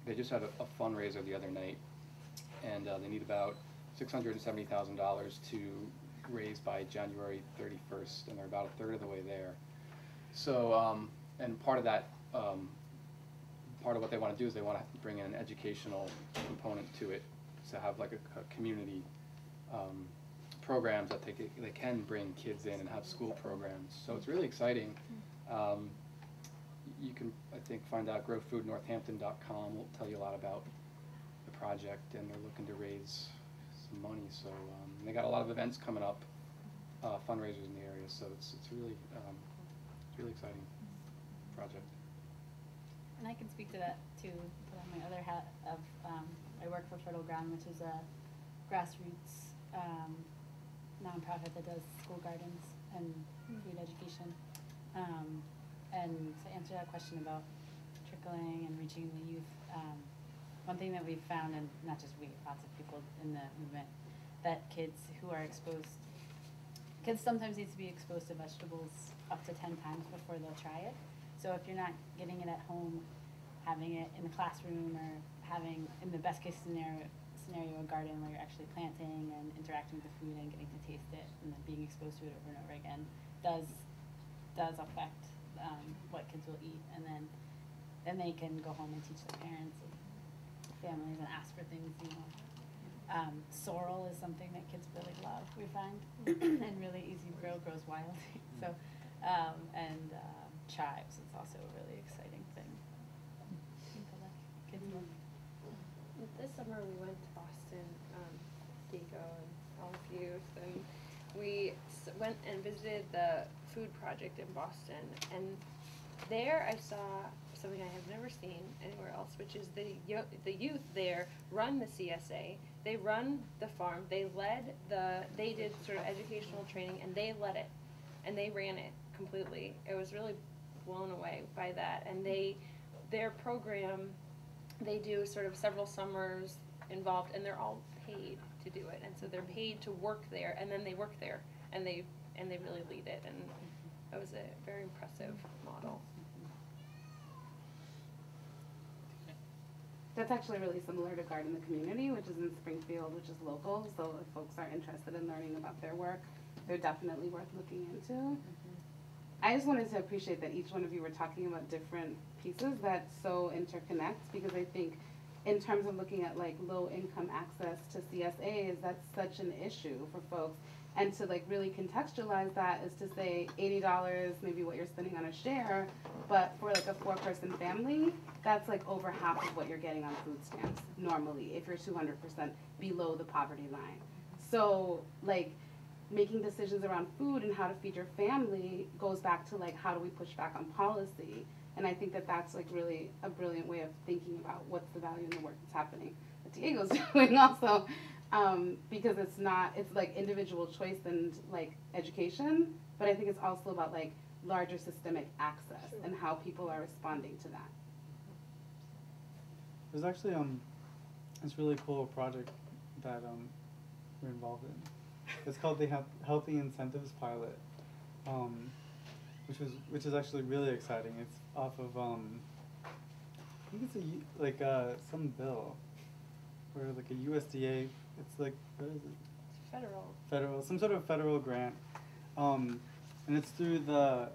they just had a fundraiser the other night, and they need about $670,000 to raise by January 31st, and they're about a third of the way there. So, and part of that, part of what they want to do is they want to bring in an educational component to it, to have like a community programs that they can bring kids in and have school programs. So it's really exciting. You can, I think, find out growfoodnorthampton.com will tell you a lot about the project, and they're looking to raise some money. So they got a lot of events coming up, fundraisers in the area. So it's really exciting project. And I can speak to that too. Put on my other hat of I work for Fertile Ground, which is a grassroots nonprofit that does school gardens and food education. And to answer that question about trickling and reaching the youth, one thing that we've found, and not just we, lots of people in the movement, that kids who are exposed, kids sometimes need to be exposed to vegetables up to 10 times before they'll try it. So if you're not getting it at home, having it in the classroom, or having, in the best case scenario, a garden where you're actually planting and interacting with the food and getting to taste it and then being exposed to it over and over again, does affect what kids will eat, and then they can go home and teach their parents and families and ask for things, you know. Sorrel is something that kids really love, we find, and really easy to grow, grows wild. So, and chives is also a really exciting thing. Kids love. This summer we went to Boston, Diego and all of you, and we went and visited the food project in Boston, and there I saw something I have never seen anywhere else, which is the youth there run the CSA, they run the farm, they did sort of educational training, and they led it, and they ran it completely. It was really blown away by that, and their program, they do sort of several summers involved, and they're all paid to do it, and so they're paid to work there, and then they work there, and they really lead it, and it was a very impressive model. That's actually really similar to Garden the Community, which is in Springfield, which is local. So if folks are interested in learning about their work, they're definitely worth looking into. I just wanted to appreciate that each one of you were talking about different pieces that so interconnect, because I think in terms of looking at like low income access to CSAs, that's such an issue for folks. And to like really contextualize that is to say $80, maybe what you're spending on a share, but for like a 4-person family, that's like over half of what you're getting on food stamps normally if you're 200% below the poverty line. So like making decisions around food and how to feed your family goes back to like how do we push back on policy. And I think that that's like really a brilliant way of thinking about what's the value in the work that's happening that Diego's doing also. Because it's like individual choice and like education, but I think it's also about like larger systemic access and how people are responding to that. There's actually this really cool project that we're involved in. It's called the Healthy Incentives Pilot, which is actually really exciting. It's off of I think it's some bill where like a USDA. It's like, what is it? Federal, some sort of federal grant, and it's through the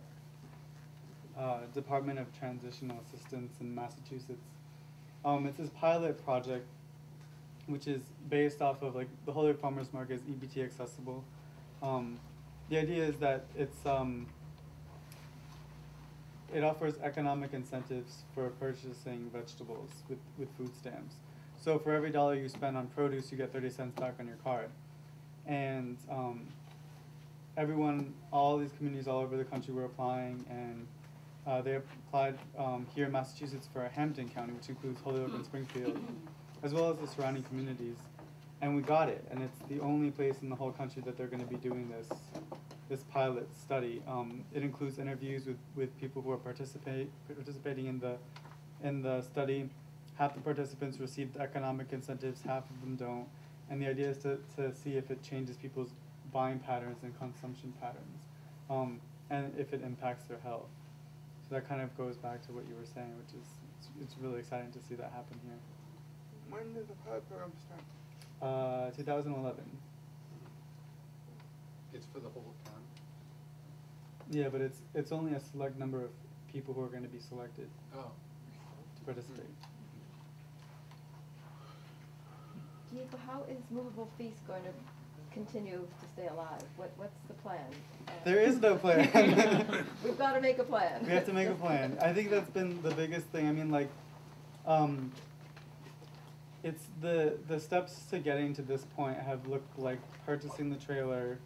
Department of Transitional Assistance in Massachusetts. It's this pilot project which is based off of like the Holyoke Farmers Market is EBT accessible. The idea is that it offers economic incentives for purchasing vegetables with food stamps. So for every $1 you spend on produce, you get 30 cents back on your card. And all these communities all over the country were applying, and they applied here in Massachusetts for Hampden County, which includes Holyoke and Springfield, as well as the surrounding communities. And we got it, and it's the only place in the whole country that they're going to be doing this pilot study. It includes interviews with people who are participating in the study. Half the participants received economic incentives, half of them don't. And the idea is to see if it changes people's buying patterns and consumption patterns, and if it impacts their health. So that kind of goes back to what you were saying, which is it's really exciting to see that happen here. When did the pilot program start? 2011. It's for the whole town? Yeah, but it's only a select number of people who are going to be selected to participate. Diego, how is Movable Feast going to continue to stay alive? What's the plan? There is no plan. We've got to make a plan. We have to make a plan. I think that's been the biggest thing. I mean, like, it's the steps to getting to this point have looked like purchasing the trailer,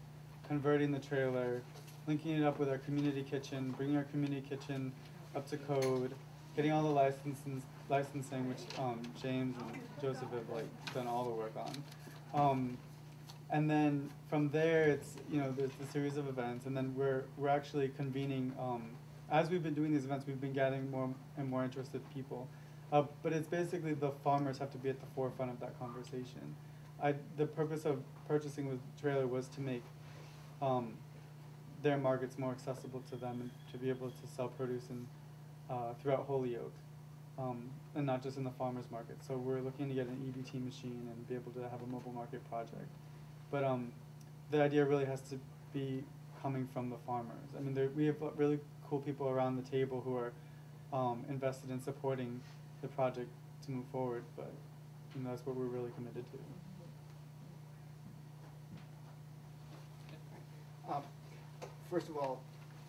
converting the trailer, linking it up with our community kitchen, bringing our community kitchen up to code, getting all the licensing, which James and Joseph have like done all the work on. And then from there, it's there's the series of events, and then we're actually convening. As we've been doing these events, we've been gathering more and more interested people. But it's basically the farmers have to be at the forefront of that conversation. The purpose of purchasing with trailer was to make their markets more accessible to them and to be able to sell produce throughout Holyoke, and not just in the farmers market. So we're looking to get an EBT machine and be able to have a mobile market project. But the idea really has to be coming from the farmers. I mean, we have really cool people around the table who are invested in supporting the project to move forward, but that's what we're really committed to. First of all,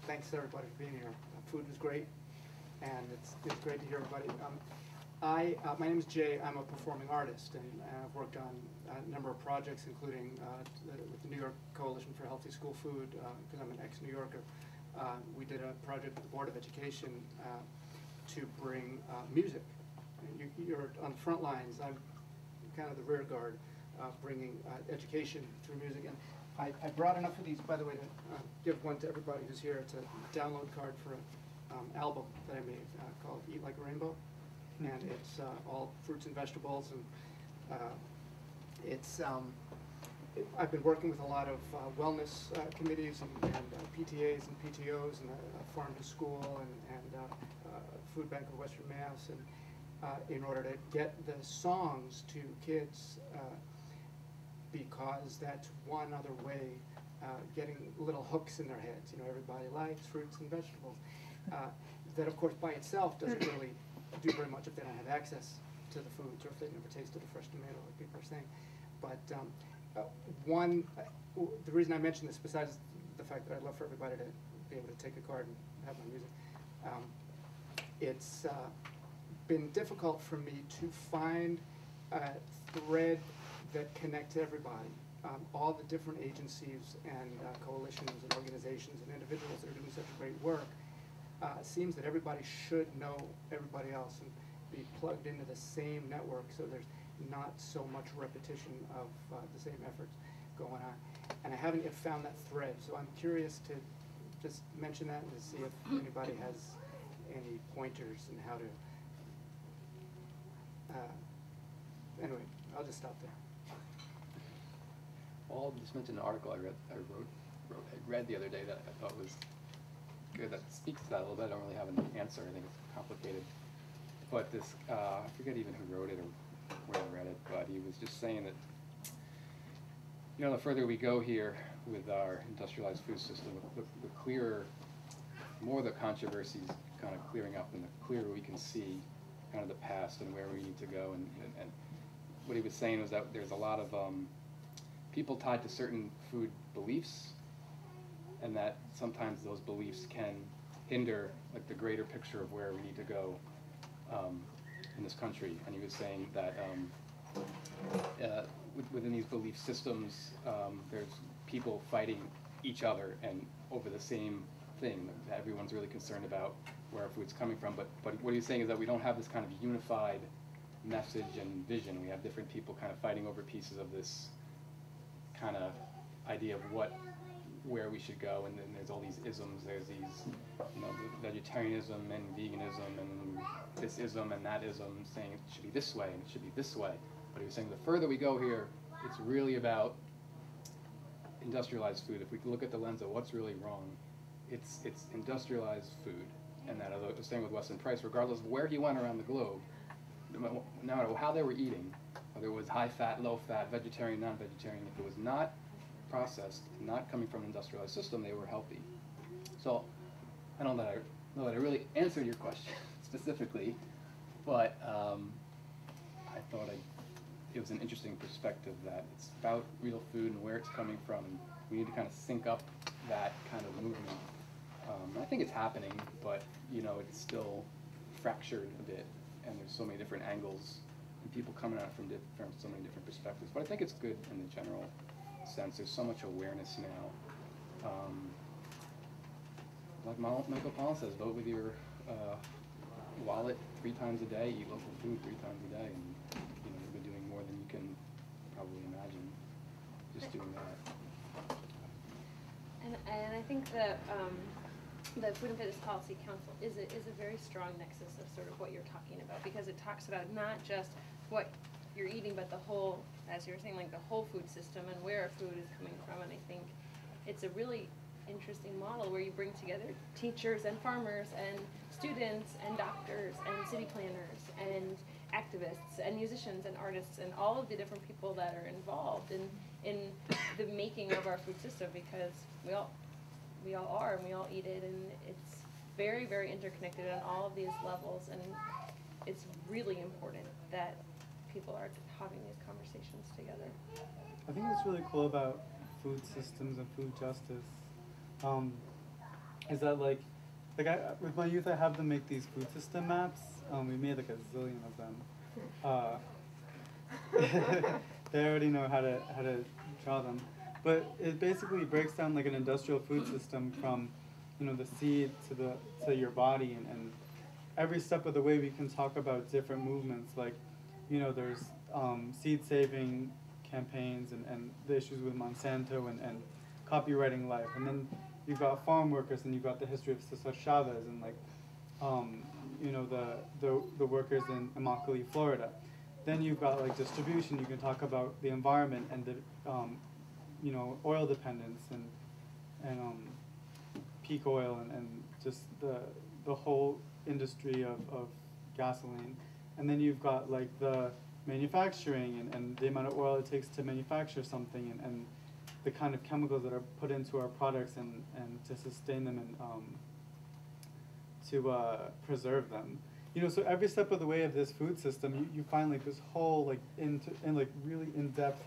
thanks everybody for being here. Food was great, and it's great to hear everybody. My name is Jay. I'm a performing artist, and I've worked on a number of projects, including with the New York Coalition for Healthy School Food, because I'm an ex-New Yorker. We did a project with the Board of Education to bring music. You're on the front lines. I'm kind of the rear guard, bringing education through music. And I brought enough of these, by the way, to give one to everybody who's here. It's a download card for an album that I made called Eat Like a Rainbow. And it's all fruits and vegetables. And I've been working with a lot of wellness committees and PTAs and PTOs and Farm to School and Food Bank of Western Mass, and in order to get the songs to kids, because that's one other way, getting little hooks in their heads. Everybody likes fruits and vegetables. That, of course, by itself doesn't really do very much if they don't have access to the foods or if they've never tasted a fresh tomato, like people are saying. But the reason I mention this, besides the fact that I'd love for everybody to be able to take a card and have my music, it's been difficult for me to find a thread that connects everybody. All the different agencies and coalitions and organizations and individuals that are doing such great work, seems that everybody should know everybody else and be plugged into the same network, so there's not so much repetition of the same efforts going on. And I haven't yet found that thread, so I'm curious to just mention that and to see if anybody has any pointers in how to. Anyway, I'll just stop there. Well, I'll just mention an article I read the other day that I thought was good, that speaks to that a little bit. I don't really have an answer. I think it's complicated. But this, I forget even who wrote it or where I read it, but he was just saying that, the further we go here with our industrialized food system, the clearer, more the controversies kind of clearing up, and the clearer we can see kind of the past and where we need to go, and what he was saying was that there's a lot of people tied to certain food beliefs, and that sometimes those beliefs can hinder like the greater picture of where we need to go in this country. And he was saying that within these belief systems, there's people fighting each other and over the same thing. That everyone's really concerned about where our food's coming from. But what he's saying is that we don't have this kind of unified message and vision. We have different people kind of fighting over pieces of this kind of idea of where we should go, and then there's all these isms. There's these, you know, vegetarianism and veganism and this ism and that ism, saying it should be this way and it should be this way. But he was saying the further we go here, it's really about industrialized food. If we look at the lens of what's really wrong, it's industrialized food. And that, as I was saying with Weston Price, regardless of where he went around the globe, no matter how they were eating, whether it was high fat, low fat, vegetarian, non-vegetarian, if it was not processed, not coming from an industrialized system, they were healthy. So I don't know that I really answered your question specifically, but I thought it was an interesting perspective that it's about real food and where it's coming from. And we need to kind of sync up that kind of movement. I think it's happening, but you know, it's still fractured a bit, and there's so many different angles and people coming at it from so many different perspectives. But I think it's good in the general sense. There's so much awareness now. Like Michael Pollan says, vote with your wallet 3 times a day, eat local food 3 times a day, and you know, you'll be doing more than you can probably imagine just doing that. And I think that the Food and Fitness Policy Council is a very strong nexus of sort of what you're talking about, because it talks about not just what you're eating, but the whole, as you were saying, like the whole food system and where our food is coming from. And I think it's a really interesting model where you bring together teachers and farmers and students and doctors and city planners and activists and musicians and artists and all of the different people that are involved in the making of our food system, because we all are, and we all eat it, and it's very, very interconnected on all of these levels, and it's really important that people are having these conversations together. I think what's really cool about food systems and food justice is that like with my youth, I have them make these food system maps. We made like a zillion of them. They already know how to draw them. But it basically breaks down like an industrial food system from, you know, the seed to your body, and every step of the way we can talk about different movements. Like, you know, there's seed saving campaigns and the issues with Monsanto and copywriting life, and then you've got farm workers, and you've got the history of Cesar Chavez and like you know, the workers in Immokalee, Florida. Then you've got like distribution. You can talk about the environment and the you know, oil dependence and peak oil and just the whole industry of gasoline. And then you've got like the manufacturing and the amount of oil it takes to manufacture something, and the kind of chemicals that are put into our products and to sustain them and to preserve them. You know, so every step of the way of this food system, you find like this whole like like really in-depth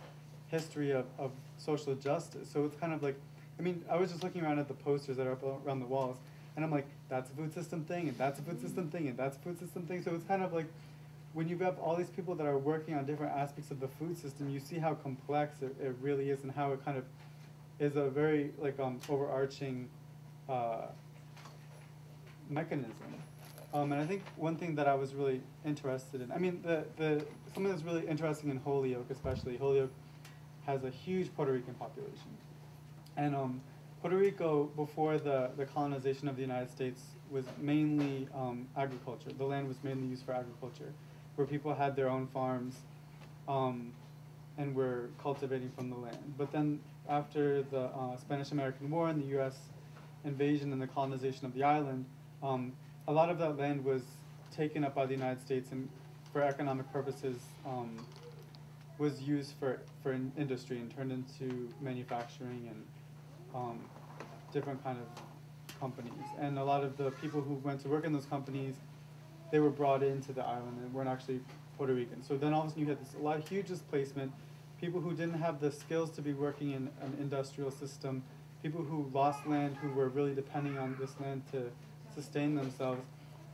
history of social justice. So it's kind of like, I mean, I was just looking around at the posters that are up around the walls, and I'm like, that's a food system thing, and that's a food system thing, and that's a food system thing. So it's kind of like, when you have all these people that are working on different aspects of the food system, you see how complex it really is, and how it kind of is a very like overarching mechanism. And I think one thing that I was really interested in, I mean, something that's really interesting in Holyoke, especially, Holyoke has a huge Puerto Rican population. And Puerto Rico, before the colonization of the United States, was mainly agriculture. The land was mainly used for agriculture, where people had their own farms and were cultivating from the land. But then after the Spanish-American War and the U.S. invasion and the colonization of the island, a lot of that land was taken up by the United States and for economic purposes was used for industry and turned into manufacturing and different kind of companies. And a lot of the people who went to work in those companies, they were brought into the island and weren't actually Puerto Rican. So then all of a sudden you had this huge displacement, people who didn't have the skills to be working in an industrial system, people who lost land, who were really depending on this land to sustain themselves.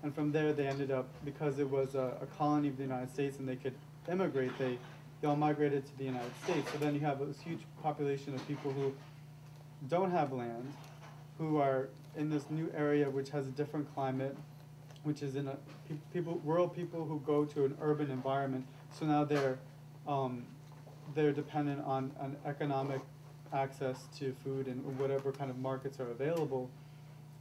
And from there they ended up, because it was a colony of the United States and they could immigrate, they all migrated to the United States. So then you have this huge population of people who don't have land, who are in this new area which has a different climate, which is in a rural people who go to an urban environment. So now they're dependent on economic access to food and whatever kind of markets are available.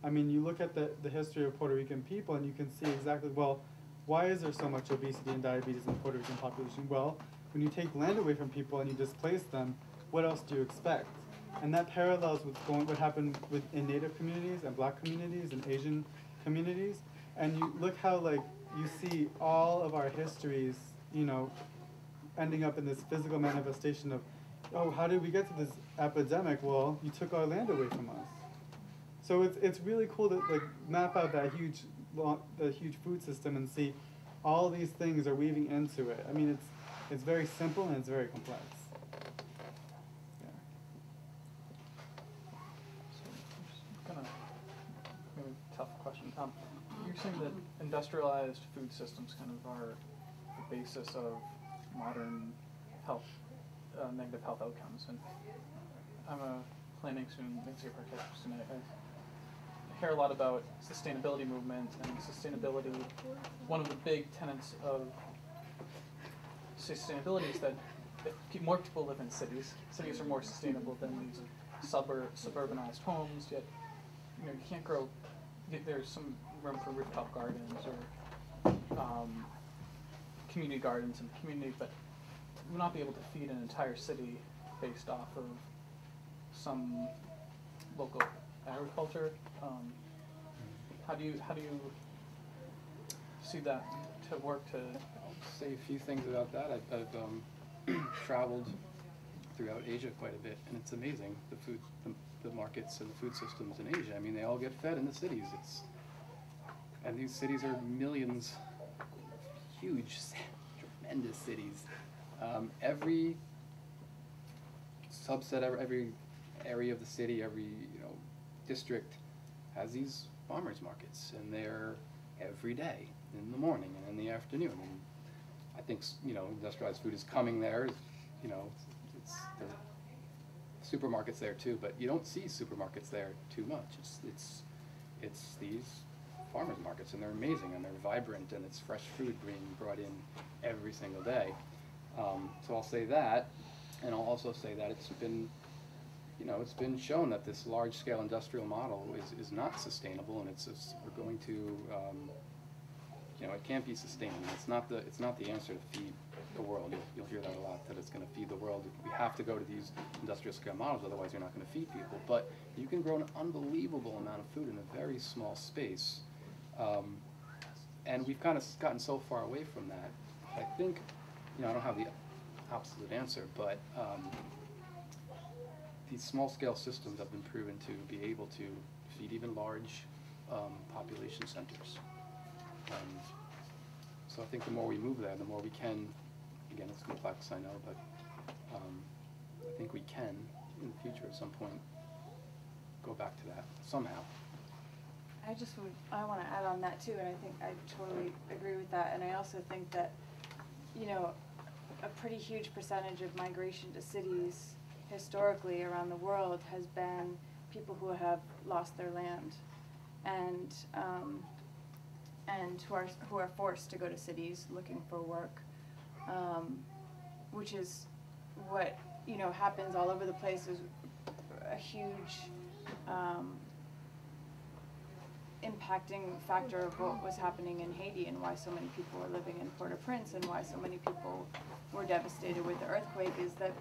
I mean, you look at the history of Puerto Rican people and you can see exactly, well, why is there so much obesity and diabetes in the Puerto Rican population? Well, when you take land away from people and you displace them, what else do you expect? And that parallels with what happened in Native communities and Black communities and Asian communities. And you look how, like, you see all of our histories, you know, ending up in this physical manifestation of, oh, how did we get to this epidemic? Well, you took our land away from us. So it's really cool to, like, map out that huge food system and see all these things are weaving into it. I mean, it's very simple and it's very complex. Kind of maybe tough question. You're saying that industrialized food systems kind of are the basis of modern health, negative health outcomes. And I'm a planning student, next year student. I hear a lot about sustainability movement and sustainability. One of the big tenets of sustainability is that if more people live in cities, cities are more sustainable than these suburbanized homes. Yet, you know, you can't grow. There's some room for rooftop gardens or community gardens in the community, but you will not be able to feed an entire city based off of some local agriculture. How do you see that to work to? I'll say a few things about that. I've traveled throughout Asia quite a bit, and it's amazing the markets and the food systems in Asia. I mean, they all get fed in the cities. And these cities are millions, huge, tremendous cities. Every subset, every area of the city, every district has these farmers markets, and they're every day in the morning and in the afternoon. And I think industrialized food is coming there. There's supermarkets there too, but you don't see supermarkets there too much. It's these farmers markets, and they're amazing, and they're vibrant, and it's fresh food being brought in every single day. So I'll say that, and I'll also say that it's been shown that this large-scale industrial model is not sustainable, and we're going to, it can't be sustainable. It's not the answer to feed the world. You'll hear that a lot, that it's going to feed the world. We have to go to these industrial-scale models, otherwise you're not going to feed people. But you can grow an unbelievable amount of food in a very small space, and we've kind of gotten so far away from that. I think, I don't have the absolute answer, but these small-scale systems have been proven to be able to feed even large population centers. So I think the more we move there, the more we can, again, it's complex, I know, but I think we can, in the future at some point, go back to that somehow. I want to add on that too, and I think I totally agree with that. And I also think that, a pretty huge percentage of migration to cities historically around the world has been people who have lost their land and who are forced to go to cities looking for work, which is what happens all over the place. Is a huge impacting factor of what was happening in Haiti and why so many people were living in Port-au-Prince and why so many people were devastated with the earthquake is that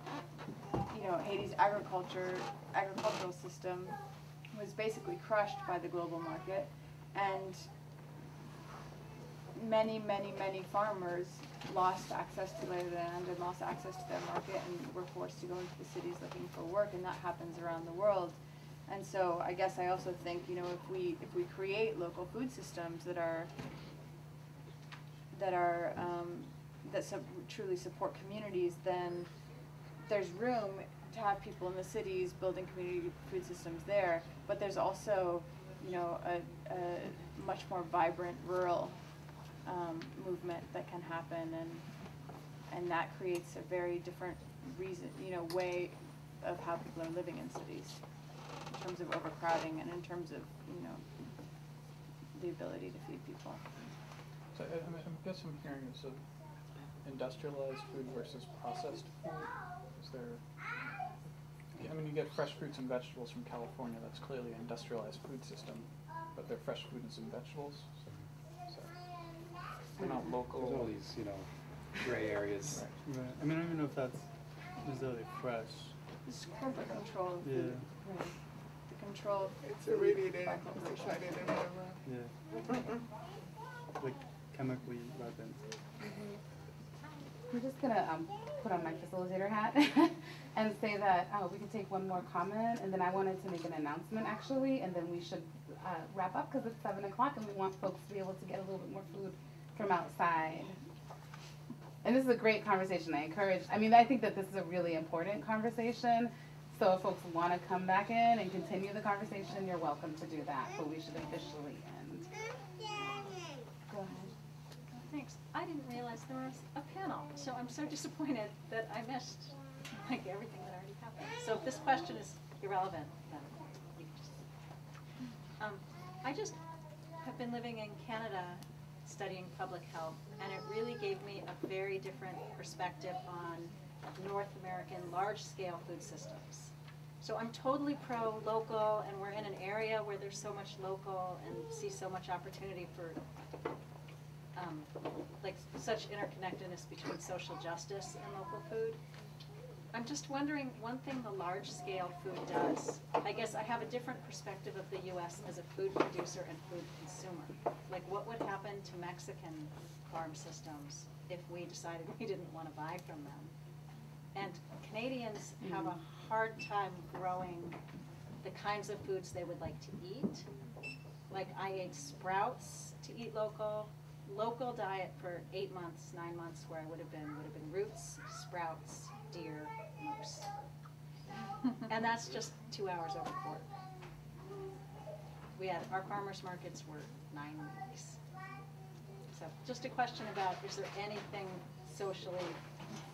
Haiti's agricultural system was basically crushed by the global market, and many farmers lost access to their land and lost access to their market and were forced to go into the cities looking for work, and that happens around the world. And so I guess I also think, if we create local food systems that are that truly support communities, then there's room to have people in the cities building community food systems there, but there's also, you know, a much more vibrant rural movement that can happen, and that creates a very different reason, you know, way of how people are living in cities in terms of overcrowding and in terms of, you know, the ability to feed people. So I guess I'm hearing is industrialized food versus processed food. Is there? I mean, you get fresh fruits and vegetables from California. That's clearly an industrialized food system, but they're fresh fruits and vegetables. So they're not local. There's all these, you know, gray areas. Right. I mean, I don't even know if that's necessarily fresh. It's corporate control. Yeah. Right. The control. It's irradiated and excited and whatever. Yeah. Like chemically weapons. I'm just gonna put on my facilitator hat and say that we can take one more comment, and then I wanted to make an announcement actually, and then we should wrap up because it's 7 o'clock and we want folks to be able to get a little bit more food from outside. And this is a great conversation. I think that this is a really important conversation. So if folks want to come back in and continue the conversation, you're welcome to do that. But we should officially end. Go ahead. Thanks. I didn't realize there was a panel, so I'm so disappointed that I missed like everything that already happened. So if this question is irrelevant, then you can just. I just have been living in Canada studying public health, and it really gave me a very different perspective on North American large-scale food systems. So I'm totally pro-local, and we're in an area where there's so much local and see so much opportunity for like such interconnectedness between social justice and local food. I'm just wondering, one thing the large-scale food does, I guess I have a different perspective of the U.S. as a food producer and food consumer. Like, what would happen to Mexican farm systems if we decided we didn't want to buy from them? And Canadians have a hard time growing the kinds of foods they would like to eat. Like, I ate sprouts to eat local diet for 8 months, 9 months, where I would have been roots, sprouts, deer, moose. And that's just 2 hours over the border. Our farmers markets were 9 weeks. So just a question about, is there anything socially,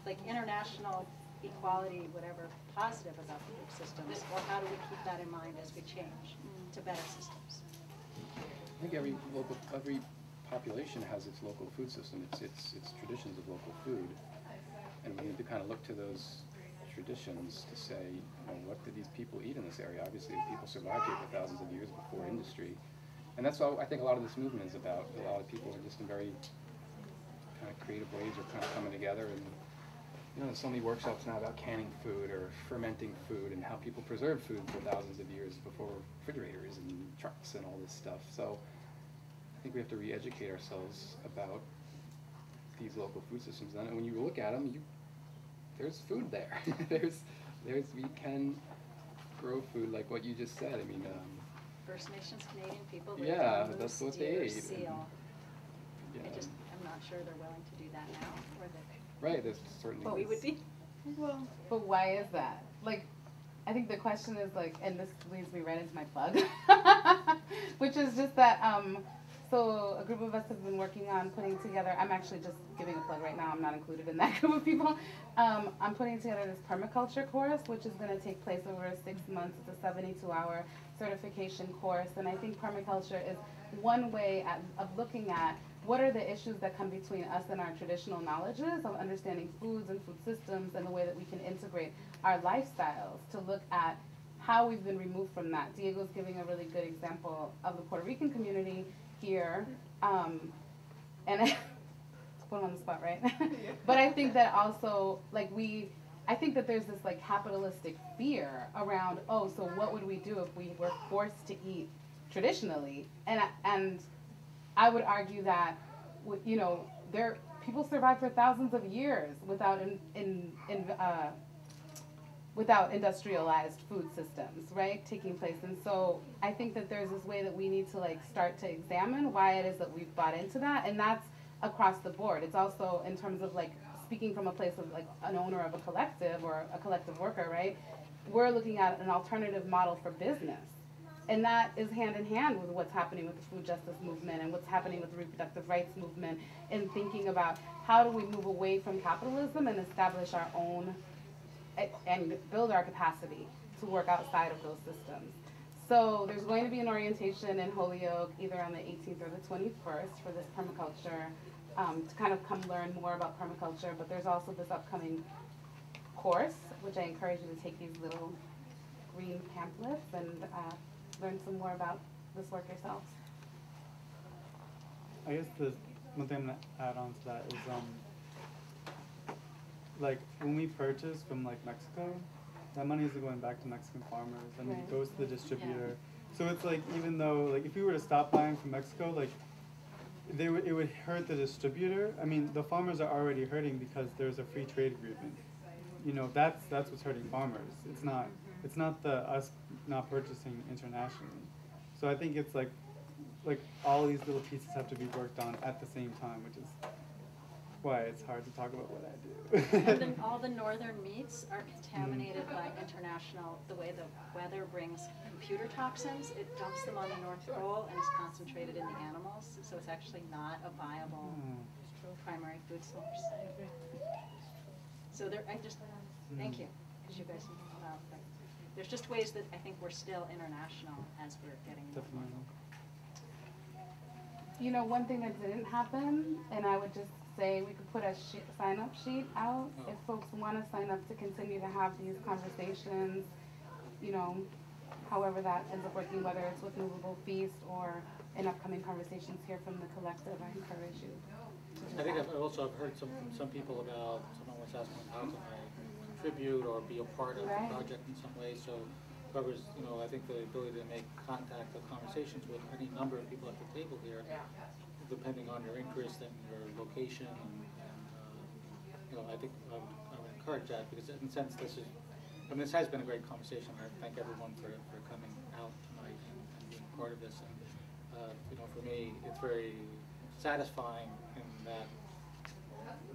like international equality, whatever, positive about the food systems, or how do we keep that in mind as we change to better systems? I think every population has its local food system, its traditions of local food, and we need to kind of look to those traditions to say, you know, what did these people eat in this area? Obviously, people survived here for thousands of years before industry, and that's what I think a lot of this movement is about. A lot of people are just in very kind of creative ways are kind of coming together, and you know, there's so many workshops now about canning food or fermenting food and how people preserve food for thousands of years before refrigerators and trucks and all this stuff. So I think we have to re-educate ourselves about these local food systems. And when you look at them, there's food there. We can grow food like what you just said. I mean, First Nations Canadian people. Yeah, that's what they ate. Seal. Yeah. I'm not sure they're willing to do that now, or that. Right. There's certainly. But we would be. Well, but why is that? Like, I think the question is like, and this leads me right into my plug, which is just that. So a group of us have been working on putting together, I'm actually just giving a plug right now, I'm not included in that group of people. I'm putting together this permaculture course, which is going to take place over 6 months. It's a 72-hour certification course, and I think permaculture is one way of looking at what are the issues that come between us and our traditional knowledges of understanding foods and food systems and the way that we can integrate our lifestyles to look at how we've been removed from that. Diego's giving a really good example of the Puerto Rican community here, and it's put on the spot, right? But I think that also, like I think that there's this like capitalistic fear around, oh, so what would we do if we were forced to eat traditionally? And I would argue that, you know, people survive for thousands of years without without industrialized food systems, right, taking place. And so I think that there's this way that we need to like start to examine why it is that we've bought into that, and that's across the board. It's also in terms of like speaking from a place of like an owner of a collective or a collective worker, right? We're looking at an alternative model for business. And that is hand in hand with what's happening with the food justice movement and what's happening with the reproductive rights movement, and thinking about how do we move away from capitalism and establish our own and build our capacity to work outside of those systems. So there's going to be an orientation in Holyoke either on the 18th or the 21st for this permaculture, to kind of come learn more about permaculture, but there's also this upcoming course, which I encourage you to take these little green pamphlets and learn some more about this work yourselves. I guess the one thing I'm gonna add on to that is like when we purchase from like Mexico, that money isn't going back to Mexican farmers and it goes to the distributor. So it's like even though like if we were to stop buying from Mexico, like it would hurt the distributor. I mean the farmers are already hurting because there's a free trade agreement. You know, that's what's hurting farmers. It's not the us not purchasing internationally. So I think it's like all these little pieces have to be worked on at the same time, which is why it's hard to talk about what I do. And then all the northern meats are contaminated by the way the weather brings computer toxins. It dumps them on the North Pole and is concentrated in the animals. So it's actually not a viable primary food source. So thank you, because you guys know about that. There's just ways that I think we're still international as we're getting more. You know, one thing that didn't happen, and I would just say we could put a sign-up sheet out if folks want to sign up to continue to have these conversations, you know, however that ends up working, whether it's with Movable Feast or in upcoming conversations here from the collective. I encourage you. I think I've also heard from some people about someone was asking how can I contribute or be a part of the project in some way. So covers, you know, I think the ability to make contact or conversations with any number of people at the table here, depending on your interest and your location. And you know, I think I would encourage that because in a sense this has been a great conversation. I thank everyone for coming out tonight and being part of this. And you know, for me, it's very satisfying in that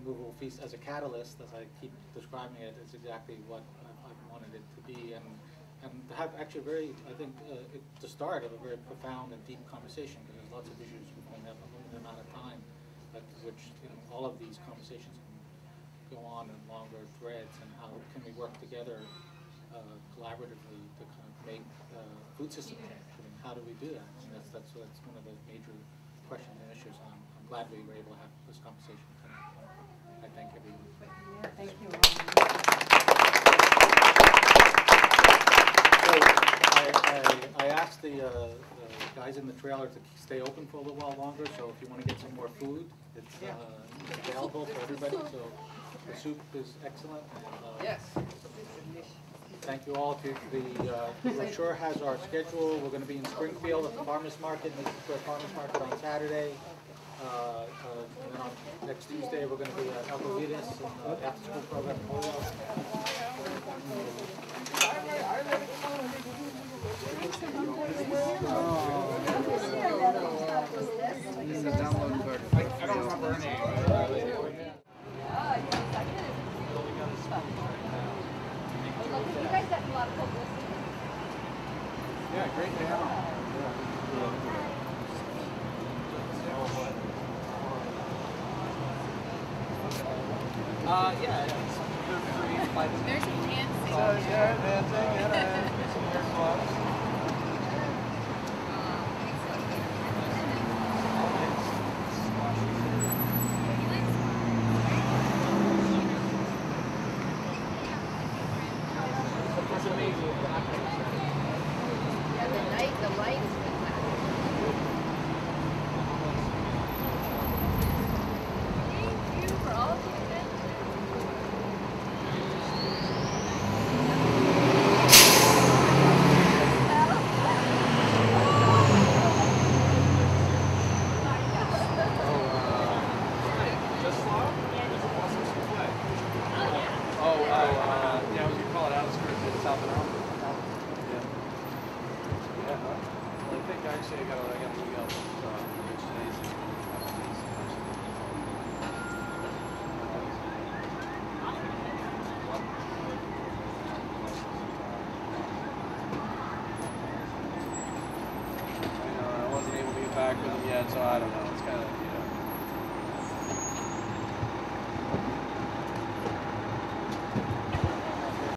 Movable Feast as a catalyst, as I keep describing it, is exactly what I've wanted it to be, and to have actually I think the start of a very profound and deep conversation, because there's lots of issues we only have a limited amount of time, but which all of these conversations can go on in longer threads, and how can we work together collaboratively to kind of make food systems change, and how do we do that? And that's one of the major questions and issues. I'm glad we were able to have this conversation tonight. I thank everyone. Yeah, thank you. So I asked the guys in the trailer to stay open for a little while longer. So if you want to get some more food, it's available for everybody. So the soup is excellent. And, yes. Thank you all. The brochure has our schedule. We're going to be in Springfield at the Farmers Market, Mason Square Farmers Market on Saturday. And then on next Tuesday we're going to be at Alcovitas in the after-school program. This is a download card. I don't remember her name. You guys got a lot of publicity. Yeah, great to have them. Yeah, There's some dancing. Yeah, dancing and some hair clubs. It's amazing. Yeah, the lights. Thank you for all of you. yet, so I don't know. It's kind of